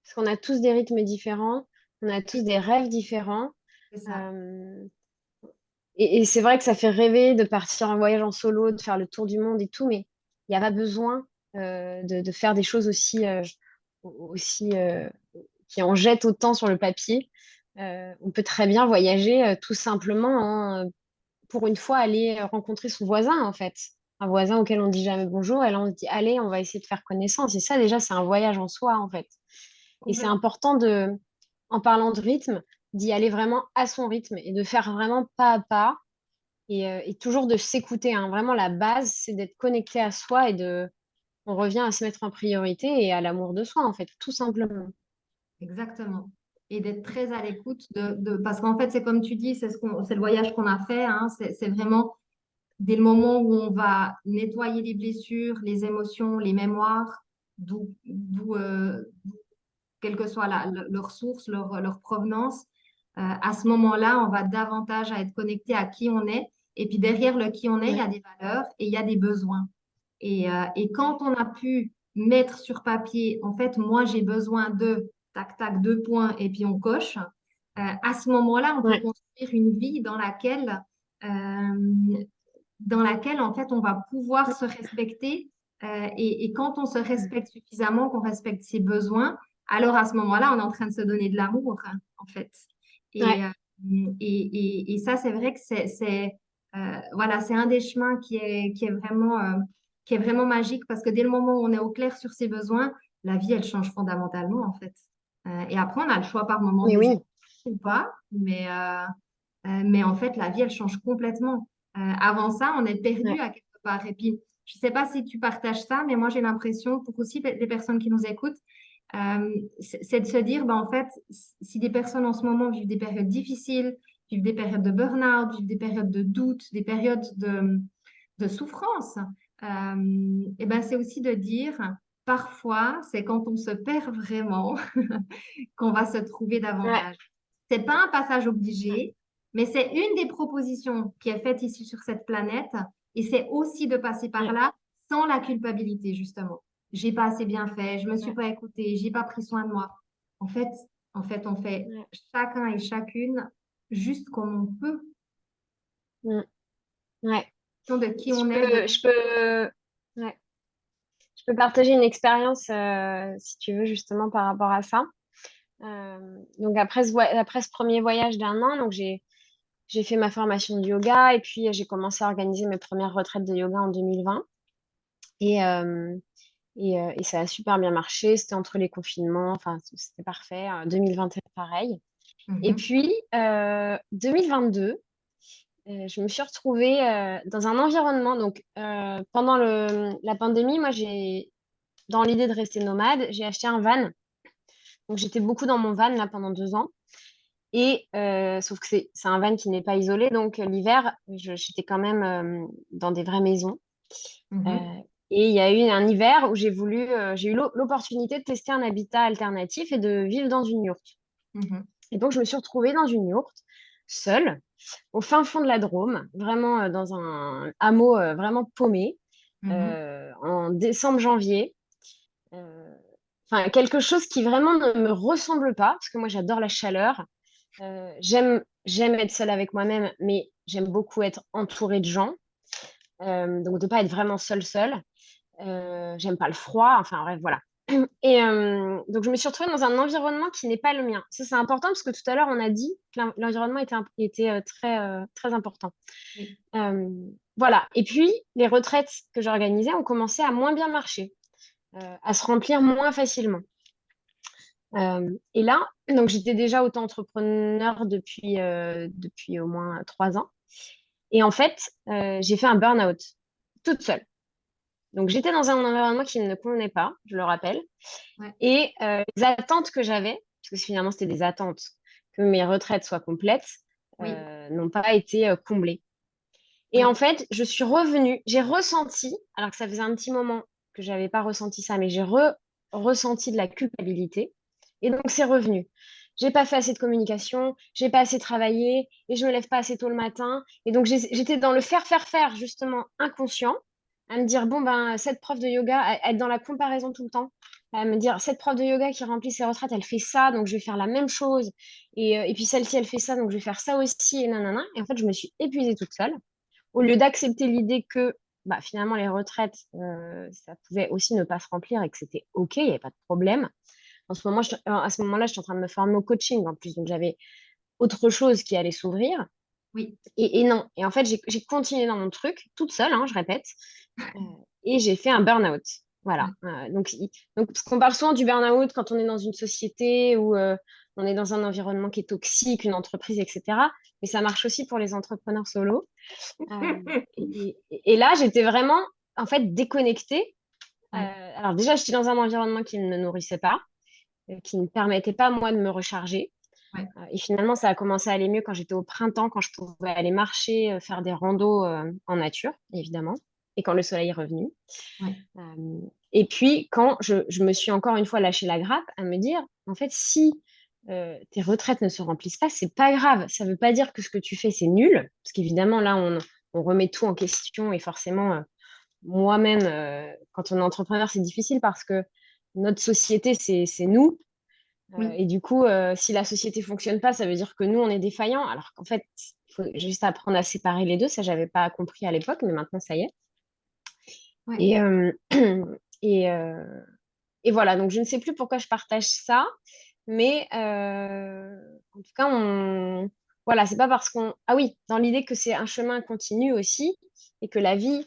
parce qu'on a tous des rythmes différents, on a tous des rêves différents. C'est ça. Euh, et c'est vrai que ça fait rêver de partir en voyage en solo, de faire le tour du monde et tout, mais il n'y a pas besoin de faire des choses aussi qui en jettent autant sur le papier. On peut très bien voyager tout simplement, hein, pour une fois aller rencontrer son voisin, en fait. Un voisin auquel on dit jamais bonjour, et là on se dit, allez, on va essayer de faire connaissance. Et ça, déjà, c'est un voyage en soi, en fait. Et c'est Complètement. important en parlant de rythme, d'y aller vraiment à son rythme et de faire vraiment pas à pas et toujours de s'écouter, hein. Vraiment, la base, c'est d'être connecté à soi on revient à se mettre en priorité et à l'amour de soi, en fait, tout simplement. Exactement. Et d'être très à l'écoute parce qu'en fait, c'est comme tu dis, c'est le voyage qu'on a fait, hein. C'est vraiment dès le moment où on va nettoyer les blessures, les émotions, les mémoires, quelle que soit leur source, leur provenance, à ce moment-là, on va davantage à être connecté à qui on est. Et puis derrière le qui on est, il y Ouais, a des valeurs et il y a des besoins. Et quand on a pu mettre sur papier, en fait, moi, j'ai besoin de, tac, tac, 2 points, et puis on coche, à ce moment-là, on peut ouais, construire une vie dans laquelle, en fait, on va pouvoir se respecter. Et quand on se respecte suffisamment, qu'on respecte ses besoins, alors à ce moment-là, on est en train de se donner de l'amour, hein, en fait. Et, ouais, euh, et ça, c'est vrai que voilà, c'est un des chemins qui est vraiment magique parce que dès le moment où on est au clair sur ses besoins, la vie, elle change fondamentalement, en fait. Et après, on a le choix par moment de mais les oui, écouter ou pas, mais en fait, la vie, elle change complètement. Avant ça, on est perdu ouais, à quelque part. Et puis, je ne sais pas si tu partages ça, mais moi, j'ai l'impression, pour aussi les personnes qui nous écoutent, c'est de se dire, ben, en fait, si des personnes en ce moment vivent des périodes difficiles, vivent des périodes de burn-out, vivent des périodes de doute, des périodes de souffrance, et ben, c'est aussi de dire, parfois, c'est quand on se perd vraiment qu'on va se trouver ouais, davantage. C'est pas un passage obligé, mais c'est une des propositions qui est faite ici sur cette planète. Et c'est aussi de passer par ouais, là sans la culpabilité, justement. J'ai pas assez bien fait, je me suis ouais, pas écoutée, j'ai pas pris soin de moi. En fait, on fait ouais, chacun et chacune juste comme on peut, mm, ouais. en fonction de qui Je on est, peux, je peux, ouais. Je peux partager une expérience, si tu veux, justement par rapport à ça. Donc après ce premier voyage d'un an, donc j'ai fait ma formation de yoga et puis j'ai commencé à organiser mes premières retraites de yoga en 2020. Et, euh, et ça a super bien marché. C'était entre les confinements, enfin c'était parfait. 2021 pareil. Et Mhm, puis 2022, je me suis retrouvée dans un environnement. Donc pendant la pandémie, moi dans l'idée de rester nomade, j'ai acheté un van. Donc j'étais beaucoup dans mon van là pendant 2 ans. Et sauf que c'est un van qui n'est pas isolé, donc l'hiver, j'étais quand même dans des vraies maisons. Euh, mhm, et il y a eu un hiver où j'ai eu l'opportunité de tester un habitat alternatif et de vivre dans une yourte. mhm, Et donc je me suis retrouvée dans une yourte, seule, au fin fond de la Drôme, vraiment dans un hameau vraiment paumé, mhm. en décembre-janvier. Euh, Enfin, quelque chose qui vraiment ne me ressemble pas, parce que moi j'adore la chaleur. J'aime être seule avec moi-même, mais j'aime beaucoup être entourée de gens. Donc de pas être vraiment seule. J'aime pas le froid. Enfin bref, voilà. Et donc je me suis retrouvée dans un environnement qui n'est pas le mien. Ça c'est important parce que tout à l'heure on a dit que l'environnement était très important. Oui. Euh, voilà. Et puis les retraites que j'organisais ont commencé à moins bien marcher, à se remplir moins facilement. Et là, donc j'étais déjà auto-entrepreneur depuis au moins 3 ans. Et en fait, j'ai fait un burn-out toute seule. Donc j'étais dans un environnement qui ne me convenait pas, je le rappelle. Ouais. Et les attentes que j'avais, parce que finalement c'était des attentes, que mes retraites soient complètes, Oui. n'ont pas été comblées. Et en Oui. fait, je suis revenue, j'ai ressenti, alors que ça faisait un petit moment que je n'avais pas ressenti ça, mais j'ai ressenti de la culpabilité. Et donc, c'est revenu. J'ai pas fait assez de communication, j'ai pas assez travaillé, et je me lève pas assez tôt le matin. Et donc, j'étais dans le faire, justement, inconscient, à me dire, bon, ben, cette prof de yoga, à être dans la comparaison tout le temps, à me dire, cette prof de yoga qui remplit ses retraites, elle fait ça, donc je vais faire la même chose. Et puis, celle-ci, elle fait ça, donc je vais faire ça aussi, et nanana. Et en fait, je me suis épuisée toute seule au lieu d'accepter l'idée que bah, finalement les retraites, ça pouvait aussi ne pas se remplir et que c'était OK, il n'y avait pas de problème. À ce moment-là, j'étais en train de me former au coaching en plus. Donc, j'avais autre chose qui allait s'ouvrir. Oui. Et non. Et en fait, j'ai continué dans mon truc, toute seule, hein, je répète, euh, et j'ai fait un burn-out. Voilà. Ouais. Donc, parce qu'on parle souvent du burn-out quand on est dans une société où on est dans un environnement qui est toxique, une entreprise, etc. Mais ça marche aussi pour les entrepreneurs solo. Euh, et là, j'étais vraiment, en fait, déconnectée. Ouais. Alors déjà, j'étais dans un environnement qui ne me nourrissait pas, qui ne permettait pas, moi, de me recharger. Ouais. Et finalement, ça a commencé à aller mieux quand j'étais au printemps, quand je pouvais aller marcher, faire des randos en nature, évidemment, et quand le soleil est revenu. Ouais. Euh, et puis, quand je me suis encore une fois lâché la grappe à me dire, en fait, si tes retraites ne se remplissent pas, c'est pas grave. Ça veut pas dire que ce que tu fais, c'est nul, parce qu'évidemment, là, on remet tout en question et forcément, moi-même, quand on est entrepreneur, c'est difficile parce que notre société, c'est nous. Oui. Et du coup, si la société fonctionne pas, ça veut dire que nous, on est défaillants. Alors qu'en fait, il faut juste apprendre à séparer les deux. Ça, j'avais pas compris à l'époque, mais maintenant, ça y est. Ouais. Et, et, euh, et voilà, donc je ne sais plus pourquoi je partage ça, mais en tout cas, voilà, c'est pas parce qu'on... Ah oui, dans l'idée que c'est un chemin continu aussi, et que la vie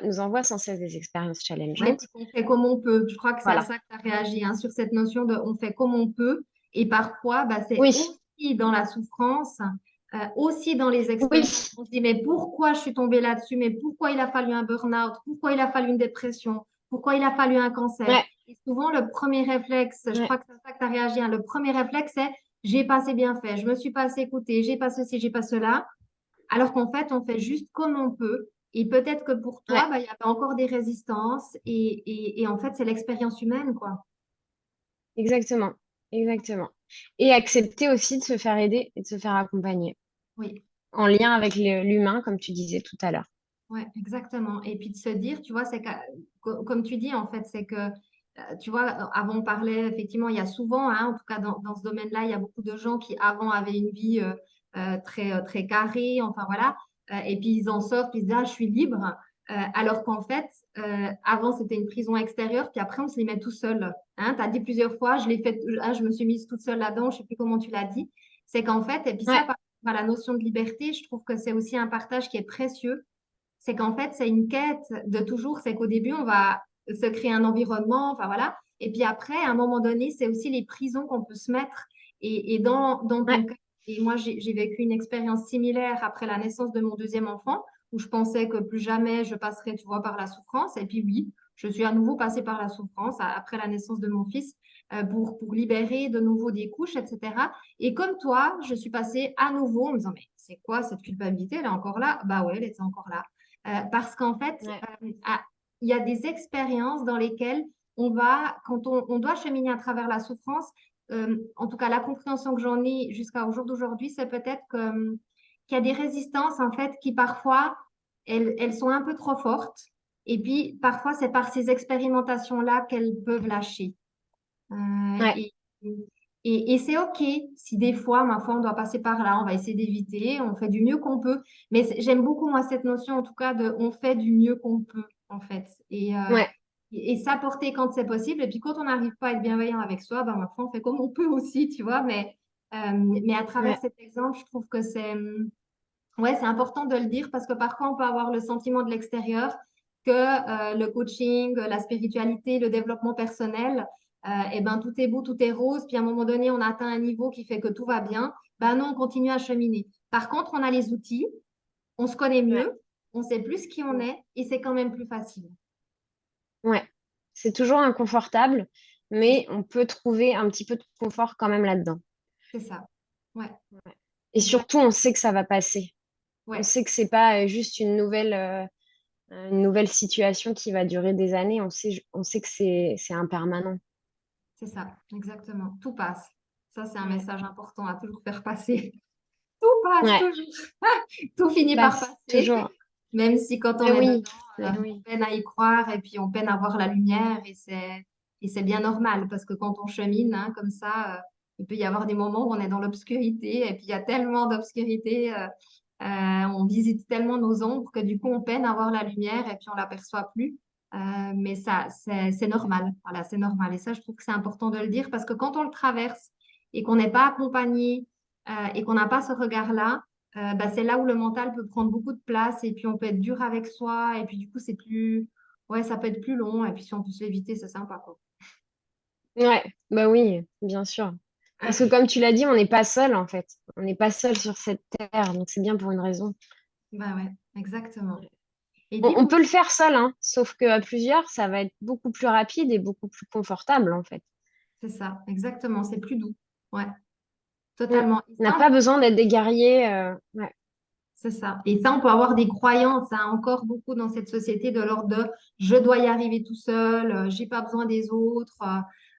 nous envoie sans cesse des expériences Ouais, challengeantes. puis on fait comme on peut. Je crois que c'est à Voilà. ça que tu as réagi, hein, sur cette notion de on fait comme on peut. Et parfois, bah, c'est Oui, aussi dans la souffrance, aussi dans les oui, expériences. On se dit, mais pourquoi je suis tombée là-dessus? Mais pourquoi il a fallu un burn-out? Pourquoi il a fallu une dépression? Pourquoi il a fallu un cancer? ouais, Et souvent, le premier réflexe, je ouais, crois que c'est à ça que tu as réagi, hein, le premier réflexe, c'est j'ai pas assez bien fait, je me suis pas assez écoutée, j'ai pas ceci, j'ai pas cela. Alors qu'en fait, on fait juste comme on peut. Et peut-être que pour ouais, toi, bah, il y avait encore des résistances. Et en fait, c'est l'expérience humaine, quoi. exactement, exactement. Et accepter aussi de se faire aider et de se faire accompagner, Oui, en lien avec l'humain, comme tu disais tout à l'heure. ouais, exactement. Et puis de se dire, tu vois, c'est que, comme tu dis, en fait, c'est que, tu vois, avant on parlait, effectivement, il y a souvent, hein, en tout cas dans ce domaine-là, il y a beaucoup de gens qui avant avaient une vie très carrée, enfin voilà. Et puis ils en sortent, puis ils se disent, ah, je suis libre. Alors qu'en fait, avant c'était une prison extérieure, puis après on se les met tout seul. Hein, tu as dit plusieurs fois, je l'ai fait, ah, je me suis mise toute seule là-dedans, je sais plus comment tu l'as dit. C'est qu'en fait, et puis ça, Ouais, par rapport à la notion de liberté, je trouve que c'est aussi un partage qui est précieux. C'est qu'en fait, c'est une quête de toujours, c'est qu'au début, on va se créer un environnement, enfin voilà. Et puis après, à un moment donné, c'est aussi les prisons qu'on peut se mettre. Et dans ouais, ton cas, et moi, j'ai vécu une expérience similaire après la naissance de mon deuxième enfant, où je pensais que plus jamais je passerais, tu vois, par la souffrance. Et puis oui, je suis à nouveau passée par la souffrance après la naissance de mon fils pour libérer de nouveau des couches, etc. Et comme toi, je suis passée à nouveau en me disant, mais c'est quoi cette culpabilité, elle est encore là? Bah ouais, elle était encore là. Parce qu'en fait, ouais, il y a des expériences dans lesquelles on va, quand on doit cheminer à travers la souffrance, en tout cas la compréhension que j'en ai jusqu'au jour d'aujourd'hui, c'est peut-être qu'il y a des résistances en fait qui parfois, elles sont un peu trop fortes. Et puis parfois, c'est par ces expérimentations-là qu'elles peuvent lâcher. Euh, ouais, et et c'est OK si des fois, ma foi, on doit passer par là, on va essayer d'éviter, on fait du mieux qu'on peut. Mais j'aime beaucoup, moi, cette notion, en tout cas, de on fait du mieux qu'on peut, en fait. ouais, Et s'apporter quand c'est possible. Et puis, quand on n'arrive pas à être bienveillant avec soi, ben, ma foi, on fait comme on peut aussi, tu vois. Mais à travers ouais, cet exemple, je trouve que ouais, c'est important de le dire parce que parfois, on peut avoir le sentiment de l'extérieur que le coaching, la spiritualité, le développement personnel, eh ben, tout est beau, tout est rose. Puis à un moment donné, on atteint un niveau qui fait que tout va bien. Ben non, on continue à cheminer. Par contre, on a les outils, on se connaît ouais, mieux, on sait plus qui on ouais. est et c'est quand même plus facile. Ouais. C'est toujours inconfortable, mais on peut trouver un petit peu de confort quand même là-dedans. C'est ça. Ouais, Ouais. Et exact. surtout, on sait que ça va passer. On Ouais, sait que c'est pas juste une nouvelle situation qui va durer des années. On sait que c'est impermanent. c'est ça, exactement. Tout passe. Ça, c'est un Ouais. message important à toujours faire passer. Tout passe Ouais, toujours. Tout finit par passe passer. toujours. Même si quand on Eh est oui, dedans, eh on oui. peine à y croire et puis on peine à voir la lumière et c'est bien normal parce que quand on chemine hein, comme ça, il peut y avoir des moments où on est dans l'obscurité et puis il y a tellement d'obscurité, on visite tellement nos ombres que du coup on peine à voir la lumière et puis on l'aperçoit plus. Mais ça, c'est normal. Voilà, c'est normal. Et ça, je trouve que c'est important de le dire parce que quand on le traverse et qu'on n'est pas accompagné et qu'on n'a pas ce regard-là, bah, c'est là où le mental peut prendre beaucoup de place et puis on peut être dur avec soi et puis du coup, c'est plus, ouais, ça peut être plus long et puis si on peut se l'éviter, c'est sympa, quoi. Ouais, bah oui, bien sûr. Parce que comme tu l'as dit, on n'est pas seul en fait. On n'est pas seul sur cette terre, donc c'est bien pour une raison. Bah ouais, exactement. Et On, puis on pour peut le faire seul, hein, sauf qu'à plusieurs, ça va être beaucoup plus rapide et beaucoup plus confortable en fait. c'est ça, exactement, c'est plus doux. Ouais, Mm. totalement. Et On n'a ça, pas besoin d'être des guerriers. Ouais. c'est ça. Et ça, on peut avoir des croyances, hein, encore beaucoup dans cette société de l'ordre de je dois y arriver tout seul, j'ai pas besoin des autres,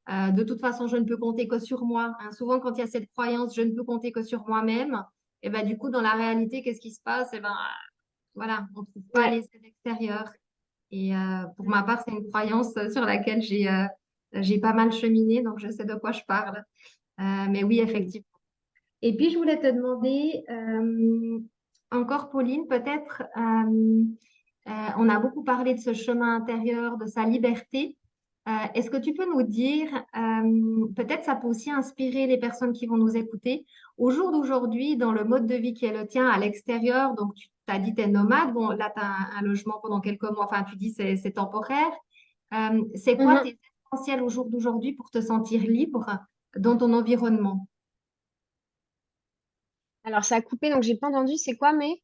de toute façon, je ne peux compter que sur moi. Hein. Souvent, quand il y a cette croyance, je ne peux compter que sur moi-même, et ben du coup, dans la réalité, qu'est-ce qui se passe? Et ben voilà, on ne trouve pas Ouais. les aides extérieures. Et pour ma part, c'est une croyance sur laquelle j'ai pas mal cheminé, donc je sais de quoi je parle. Mais oui, Mm. effectivement. Et puis, je voulais te demander, encore Pauline, peut-être, on a beaucoup parlé de ce chemin intérieur, de sa liberté. Est-ce que tu peux nous dire, peut-être ça peut aussi inspirer les personnes qui vont nous écouter, au jour d'aujourd'hui, dans le mode de vie qui est le tien à l'extérieur, donc tu as dit tu es nomade, bon là tu as un logement pendant quelques mois, enfin tu dis c'est temporaire. C'est quoi Mhm. tes essentiels au jour d'aujourd'hui pour te sentir libre dans ton environnement? Alors ça a coupé, donc j'ai pas entendu. C'est quoi, mais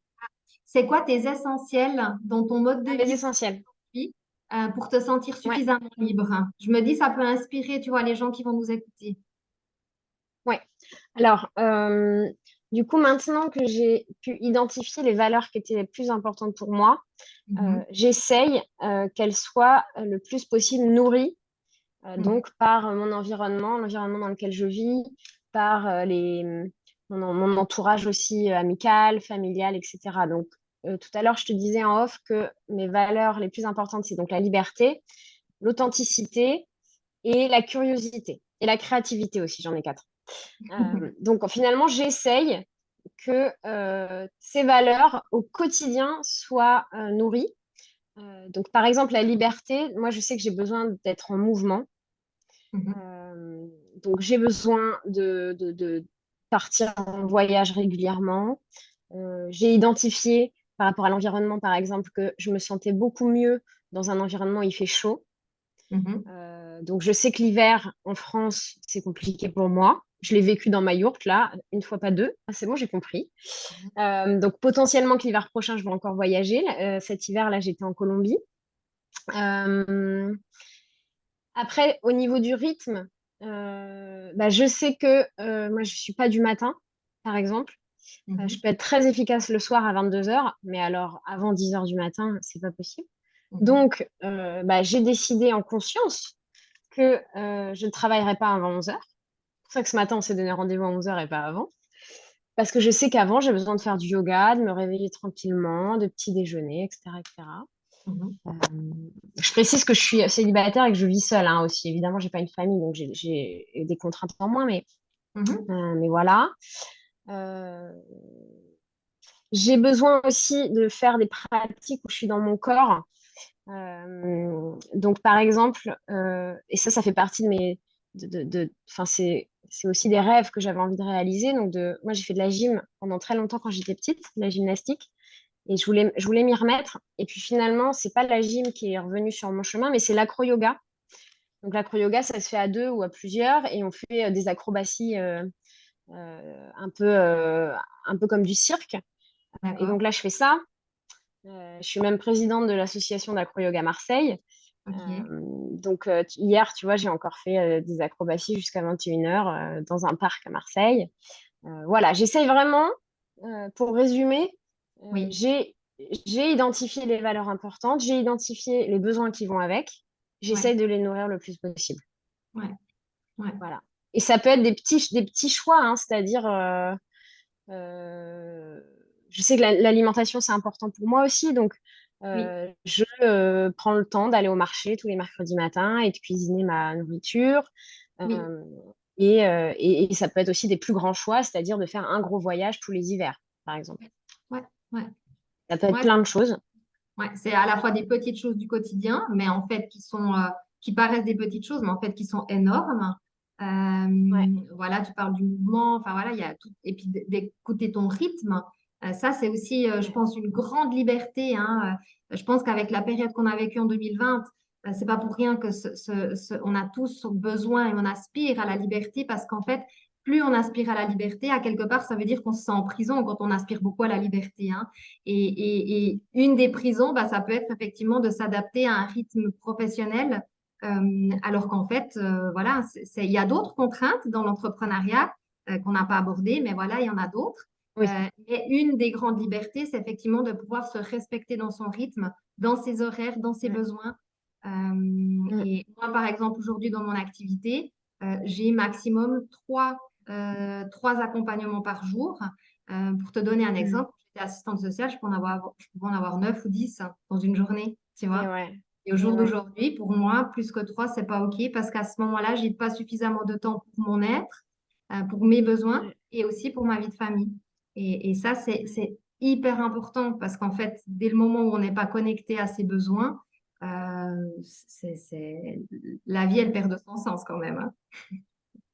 C'est quoi tes essentiels dans ton mode de mes vie essentiels. aujourd'hui, pour te sentir Ouais, suffisamment libre? Je me dis, ça peut inspirer, tu vois, les gens qui vont nous écouter. ouais. Alors, du coup, maintenant que j'ai pu identifier les valeurs qui étaient les plus importantes pour moi, Mhm, j'essaye qu'elles soient le plus possible nourries, mhm, donc par mon environnement, l'environnement dans lequel je vis, par mon entourage aussi amical, familial, etc. Donc, tout à l'heure, je te disais en off que mes valeurs les plus importantes, c'est donc la liberté, l'authenticité et la curiosité. Et la créativité aussi, j'en ai quatre. Donc finalement, j'essaye que ces valeurs au quotidien soient nourries. Donc par exemple, la liberté, moi je sais que j'ai besoin d'être en mouvement. mhm, Euh, donc j'ai besoin de partir en voyage régulièrement. J'ai identifié par rapport à l'environnement, par exemple, que je me sentais beaucoup mieux dans un environnement où il fait chaud. mhm. Donc, je sais que l'hiver en France, c'est compliqué pour moi. Je l'ai vécu dans ma yourte, là, une fois, pas deux. Ah, c'est bon, j'ai compris. Donc, potentiellement que l'hiver prochain, je vais encore voyager. Cet hiver-là, j'étais en Colombie. Euh, Après, au niveau du rythme, bah, je sais que moi, je suis pas du matin, par exemple. Je Mhm, peux être très efficace le soir à 22 heures, mais alors avant 10 heures du matin, c'est pas possible. mhm, Donc, bah, j'ai décidé en conscience que je ne travaillerai pas avant 11 heures. C'est pour ça que ce matin, on s'est donné rendez-vous à 11 heures et pas avant. Parce que je sais qu'avant, j'ai besoin de faire du yoga, de me réveiller tranquillement, de petit déjeuner, etc., etc. mhm, Euh, je précise que je suis célibataire et que je vis seule hein, aussi. Évidemment, j'ai pas une famille, donc j'ai des contraintes en moins, mhm. mais voilà. Euh, j'ai besoin aussi de faire des pratiques où je suis dans mon corps. Donc, par exemple, et ça fait partie de mes. Enfin, c'est aussi des rêves que j'avais envie de réaliser. Donc, moi, j'ai fait de la gym pendant très longtemps quand j'étais petite, de la gymnastique. Et je voulais m'y remettre. Et puis finalement, c'est pas la gym qui est revenue sur mon chemin, mais c'est l'acro-yoga. Donc, l'acro-yoga, ça se fait à deux ou à plusieurs. Et on fait des acrobaties un peu comme du cirque. Et D'accord. donc là, je fais ça. Je suis même présidente de l'association d'acro-yoga Marseille. Ok. Donc hier, tu vois, j'ai encore fait des acrobaties jusqu'à 21 heures dans un parc à Marseille. Voilà, j'essaye vraiment, pour résumer, euh, Oui. j'ai j'ai identifié les valeurs importantes, j'ai identifié les besoins qui vont avec, Ouais. j'essaye de les nourrir le plus possible. Ouais. Ouais. Voilà. Et ça peut être des petits choix, hein, c'est-à-dire euh, je sais que l'alimentation, c'est important pour moi aussi. Donc, Oui. je prends le temps d'aller au marché tous les mercredis matins et de cuisiner ma nourriture. Oui. Euh, et ça peut être aussi des plus grands choix, c'est-à-dire de faire un gros voyage tous les hivers, par exemple. Ouais. Ouais. Ça peut être Ouais. plein de choses. Ouais. C'est à la fois des petites choses du quotidien, mais en fait qui sont, qui paraissent des petites choses, mais en fait qui sont énormes. Ouais. Voilà, tu parles du mouvement, enfin voilà, il y a tout. Et puis d'écouter ton rythme, ça c'est aussi, je Ouais. pense, une grande liberté, hein. Je pense qu'avec la période qu'on a vécue en 2020, c'est pas pour rien que on a tous besoin et on aspire à la liberté parce qu'en fait, plus on aspire à la liberté, à quelque part, ça veut dire qu'on se sent en prison quand on aspire beaucoup à la liberté, hein. Et une des prisons, bah, ça peut être effectivement de s'adapter à un rythme professionnel alors qu'en fait, voilà, il y a d'autres contraintes dans l'entrepreneuriat qu'on n'a pas abordées, mais voilà, il y en a d'autres. Oui. Et une des grandes libertés, c'est effectivement de pouvoir se respecter dans son rythme, dans ses horaires, dans ses Ouais. besoins. Mm. Et moi, par exemple, aujourd'hui, dans mon activité, j'ai maximum trois accompagnements par jour. Pour te donner un Mm. exemple, j'étais assistante sociale, je pouvais en avoir 9 ou 10 dans une journée, tu Et vois. ouais. Et au Et jour ouais. d'aujourd'hui, pour moi, plus que trois, c'est pas OK parce qu'à ce moment-là, j'ai pas suffisamment de temps pour mon être, pour mes besoins Ouais. et aussi pour ma vie de famille. Et ça, Ouais. c'est hyper important parce qu'en fait, dès le moment où on n'est pas connecté à ses besoins, la vie, elle perd de son sens quand même, hein.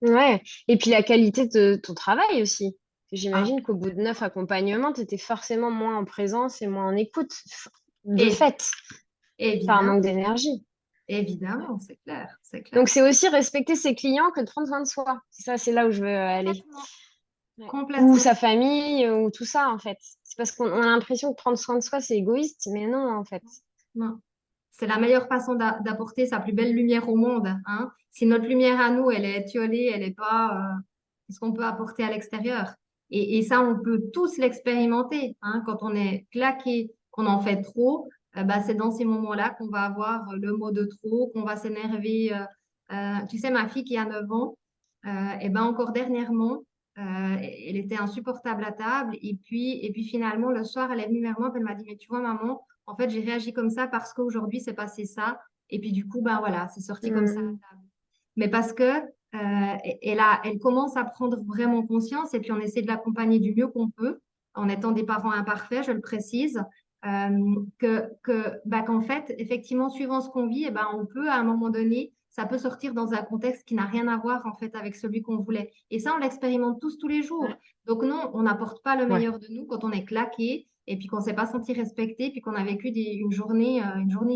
Ouais. Et puis la qualité de ton travail aussi. Ah, J'imagine qu'au bout de 9 accompagnements, tu étais forcément moins en présence et moins en écoute, de et, fait, par évidemment, manque d'énergie. Ouais. évidemment, c'est Donc clair. c'est aussi respecter ses clients que de prendre soin de soi. C'est ça, c'est là où je veux aller. Complètement, Ouais. Ou complètement. sa famille, ou tout ça, en fait. C'est parce qu'on a l'impression que prendre soin de soi, c'est égoïste, mais non, en fait. Non. C'est la meilleure façon d'apporter sa plus belle lumière au monde, hein. Si notre lumière à nous, elle est étiolée, elle n'est pas ce qu'on peut apporter à l'extérieur. Et ça, on peut tous l'expérimenter, hein. Quand on est claqué, qu'on en fait trop, bah, c'est dans ces moments-là qu'on va avoir le mot de trop, qu'on va s'énerver. Tu sais, ma fille qui a 9 ans, et ben encore dernièrement, elle était insupportable à table. Et puis finalement, le soir, elle est venue vers moi, puis elle m'a dit, mais tu vois, maman, en fait, j'ai réagi comme ça parce qu'aujourd'hui, c'est passé ça. Et puis, du coup, ben voilà, c'est sorti comme ça à Hmm. table. Mais parce que elle commence à prendre vraiment conscience et puis on essaie de l'accompagner du mieux qu'on peut en étant des parents imparfaits, je le précise, qu'en fait, effectivement, suivant ce qu'on vit, on peut à un moment donné, ça peut sortir dans un contexte qui n'a rien à voir en fait avec celui qu'on voulait. Et ça, on l'expérimente tous les jours. Ouais. Donc non, on n'apporte pas le Ouais. meilleur de nous quand on est claqué et puis qu'on ne s'est pas senti respecté, puis qu'on a vécu une journée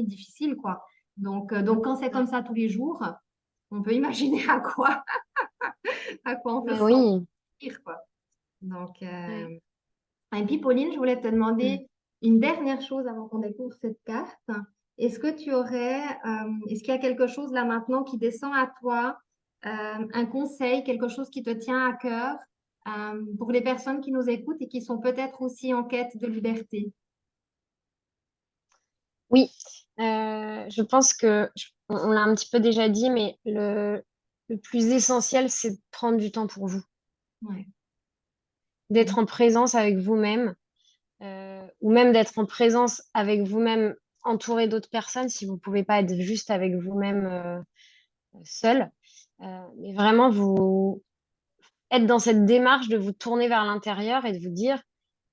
difficile, quoi. Donc quand c'est comme Ouais. ça tous les jours, on peut imaginer à quoi on peut Mais se oui. sentir, quoi. Donc, Ouais. et puis Pauline, je voulais te Hmm. demander une dernière chose avant qu'on découvre cette carte. Est-ce qu'il y a quelque chose là maintenant qui descend à toi, un conseil, quelque chose qui te tient à cœur, pour les personnes qui nous écoutent et qui sont peut-être aussi en quête de liberté? Oui. Je pense que, on l'a un petit peu déjà dit, mais le plus essentiel, c'est de prendre du temps pour vous, Ouais. d'être en présence avec vous-même, ou même d'être en présence avec vous-même entouré d'autres personnes si vous ne pouvez pas être juste avec vous-même seul. Mais vraiment, vous être dans cette démarche de vous tourner vers l'intérieur et de vous dire,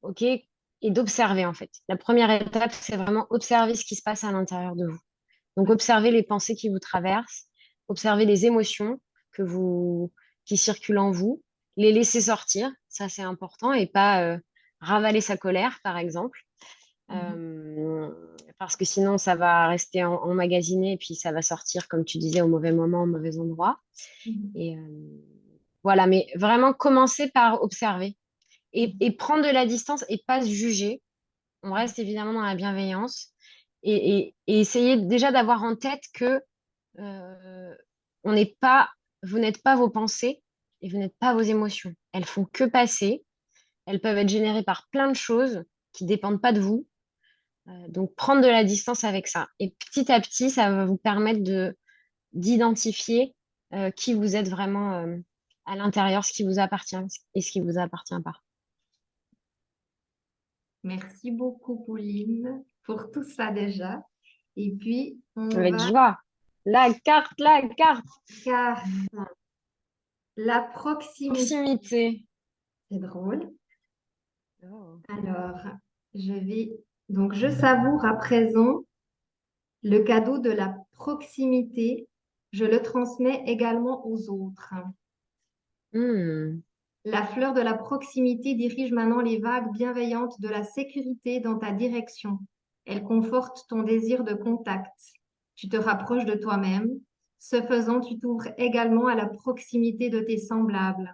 OK, et d'observer en fait. La première étape, c'est vraiment observer ce qui se passe à l'intérieur de vous. Donc, Ouais. observer les pensées qui vous traversent, observer les émotions que qui circulent en vous, les laisser sortir, ça c'est important, et pas ravaler sa colère, par exemple. Mhm. Euh, Parce que sinon, ça va rester emmagasiné et puis ça va sortir, comme tu disais, au mauvais moment, au mauvais endroit. Mhm. Et voilà, mais vraiment commencer par observer Mhm. et prendre de la distance et pas se juger. On reste évidemment dans la bienveillance et essayer déjà d'avoir en tête que euh, on n'est pas, vous n'êtes pas vos pensées et vous n'êtes pas vos émotions. Elles font que passer. Elles peuvent être générées par plein de choses qui dépendent pas de vous. Donc prendre de la distance avec ça. Et petit à petit, ça va vous permettre de d'identifier qui vous êtes vraiment à l'intérieur, ce qui vous appartient et ce qui vous appartient pas. Merci beaucoup, Pauline, pour tout ça déjà. Et puis, on Avec va joie. La carte, car la proximité. proximité. C'est drôle. Oh. Alors, je vais. Donc, je savoure à présent le cadeau de la proximité. Je le transmets également aux autres. Hmm. La fleur de la proximité dirige maintenant les vagues bienveillantes de la sécurité dans ta direction. Elle conforte ton désir de contact. Tu te rapproches de toi-même. Ce faisant, tu t'ouvres également à la proximité de tes semblables.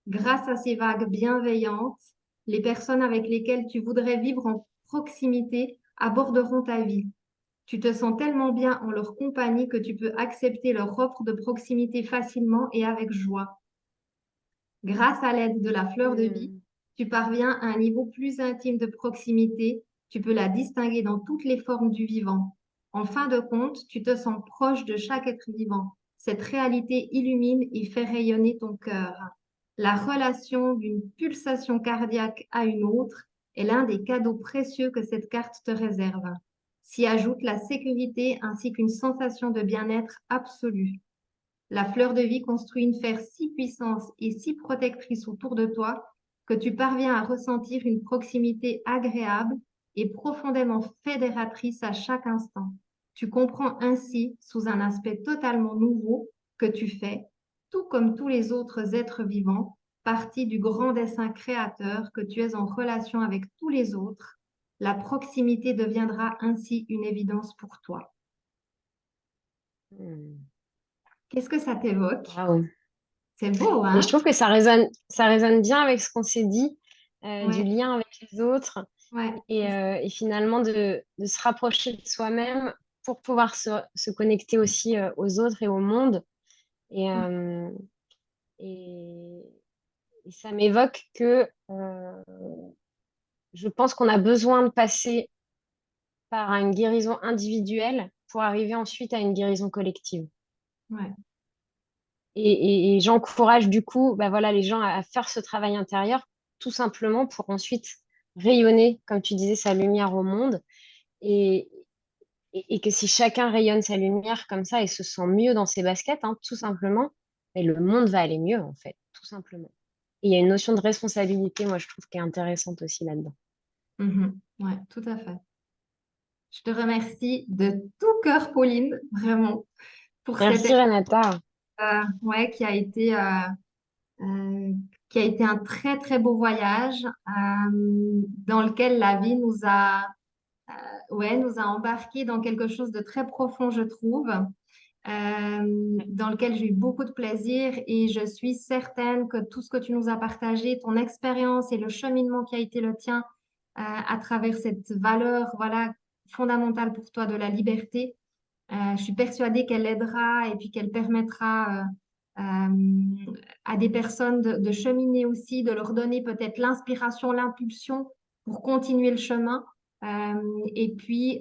Grâce à ces vagues bienveillantes, les personnes avec lesquelles tu voudrais vivre en proximité aborderont ta vie. Tu te sens tellement bien en leur compagnie que tu peux accepter leur offre de proximité facilement et avec joie. Grâce à l'aide de la fleur de vie, Hmm. tu parviens à un niveau plus intime de proximité. Tu peux la distinguer dans toutes les formes du vivant. En fin de compte, tu te sens proche de chaque être vivant. Cette réalité illumine et fait rayonner ton cœur. La relation d'une pulsation cardiaque à une autre est l'un des cadeaux précieux que cette carte te réserve. S'y ajoute la sécurité ainsi qu'une sensation de bien-être absolu. La fleur de vie construit une sphère si puissante et si protectrice autour de toi que tu parviens à ressentir une proximité agréable et profondément fédératrice à chaque instant. Tu comprends ainsi, sous un aspect totalement nouveau, que tu fais, tout comme tous les autres êtres vivants, partie du grand dessein créateur, que tu es en relation avec tous les autres. La proximité deviendra ainsi une évidence pour toi. Hmm. Qu'est-ce que ça t'évoque? Waouh. C'est beau, Et je hein? trouve que ça résonne bien avec ce qu'on s'est dit, du Ouais. lien avec les autres Ouais, et finalement de se rapprocher de soi-même pour pouvoir se connecter aussi aux autres et au monde. Et, euh, et, et ça m'évoque que je pense qu'on a besoin de passer par une guérison individuelle pour arriver ensuite à une guérison collective. ouais. Et j'encourage du coup bah voilà, les gens à faire ce travail intérieur tout simplement pour ensuite rayonner, comme tu disais, sa lumière au monde. Et, et que si chacun rayonne sa lumière comme ça et se sent mieux dans ses baskets, hein, tout simplement, et le monde va aller mieux en fait, tout simplement. Et il y a une notion de responsabilité, moi je trouve, qui est intéressante aussi là-dedans. Mhm. Ouais, tout à fait. Je te remercie de tout cœur, Pauline, vraiment, pour cet Merci Renata. ouais, euh, qui a été un très, très beau voyage dans lequel la vie nous a embarqués dans quelque chose de très profond, je trouve, dans lequel j'ai eu beaucoup de plaisir et je suis certaine que tout ce que tu nous as partagé, ton expérience et le cheminement qui a été le tien à travers cette valeur, voilà, fondamentale pour toi de la liberté, je suis persuadée qu'elle aidera et puis qu'elle permettra à des personnes de cheminer aussi, de leur donner peut-être l'inspiration, l'impulsion pour continuer le chemin. Et puis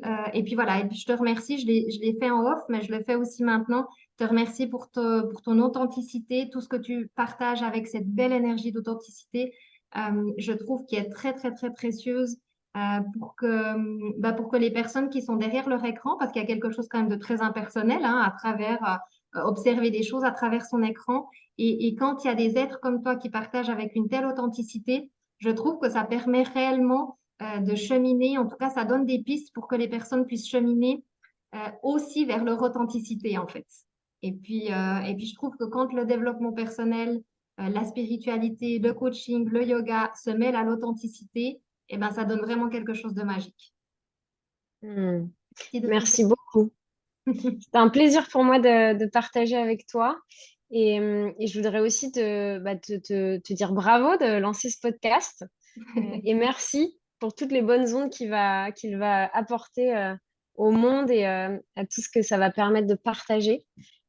voilà, et puis je te remercie, je l'ai fait en off, mais je le fais aussi maintenant. Te remercier pour ton authenticité, tout ce que tu partages avec cette belle énergie d'authenticité, je trouve qui est très, très, très précieuse pour que les personnes qui sont derrière leur écran, parce qu'il y a quelque chose quand même de très impersonnel hein, à travers observer des choses à travers son écran. Et quand il y a des êtres comme toi qui partagent avec une telle authenticité, je trouve que ça permet réellement de cheminer. En tout cas, ça donne des pistes pour que les personnes puissent cheminer aussi vers leur authenticité, en fait. Et puis, je trouve que quand le développement personnel, la spiritualité, le coaching, le yoga se mêlent à l'authenticité, eh ben, ça donne vraiment quelque chose de magique. Hmm. Merci de tout Merci beaucoup. cœur. C'était un plaisir pour moi de partager avec toi. Et je voudrais aussi te dire bravo de lancer ce podcast. Et merci pour toutes les bonnes ondes qu'il va apporter au monde et à tout ce que ça va permettre de partager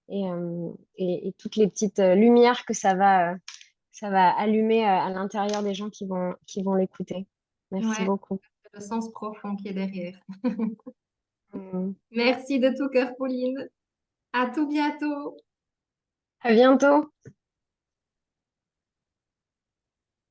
et toutes les petites lumières que ça va allumer à l'intérieur des gens qui vont l'écouter. Merci Ouais, beaucoup. le sens profond qui est derrière. Mm. Merci de tout cœur, Pauline. À tout bientôt. À bientôt.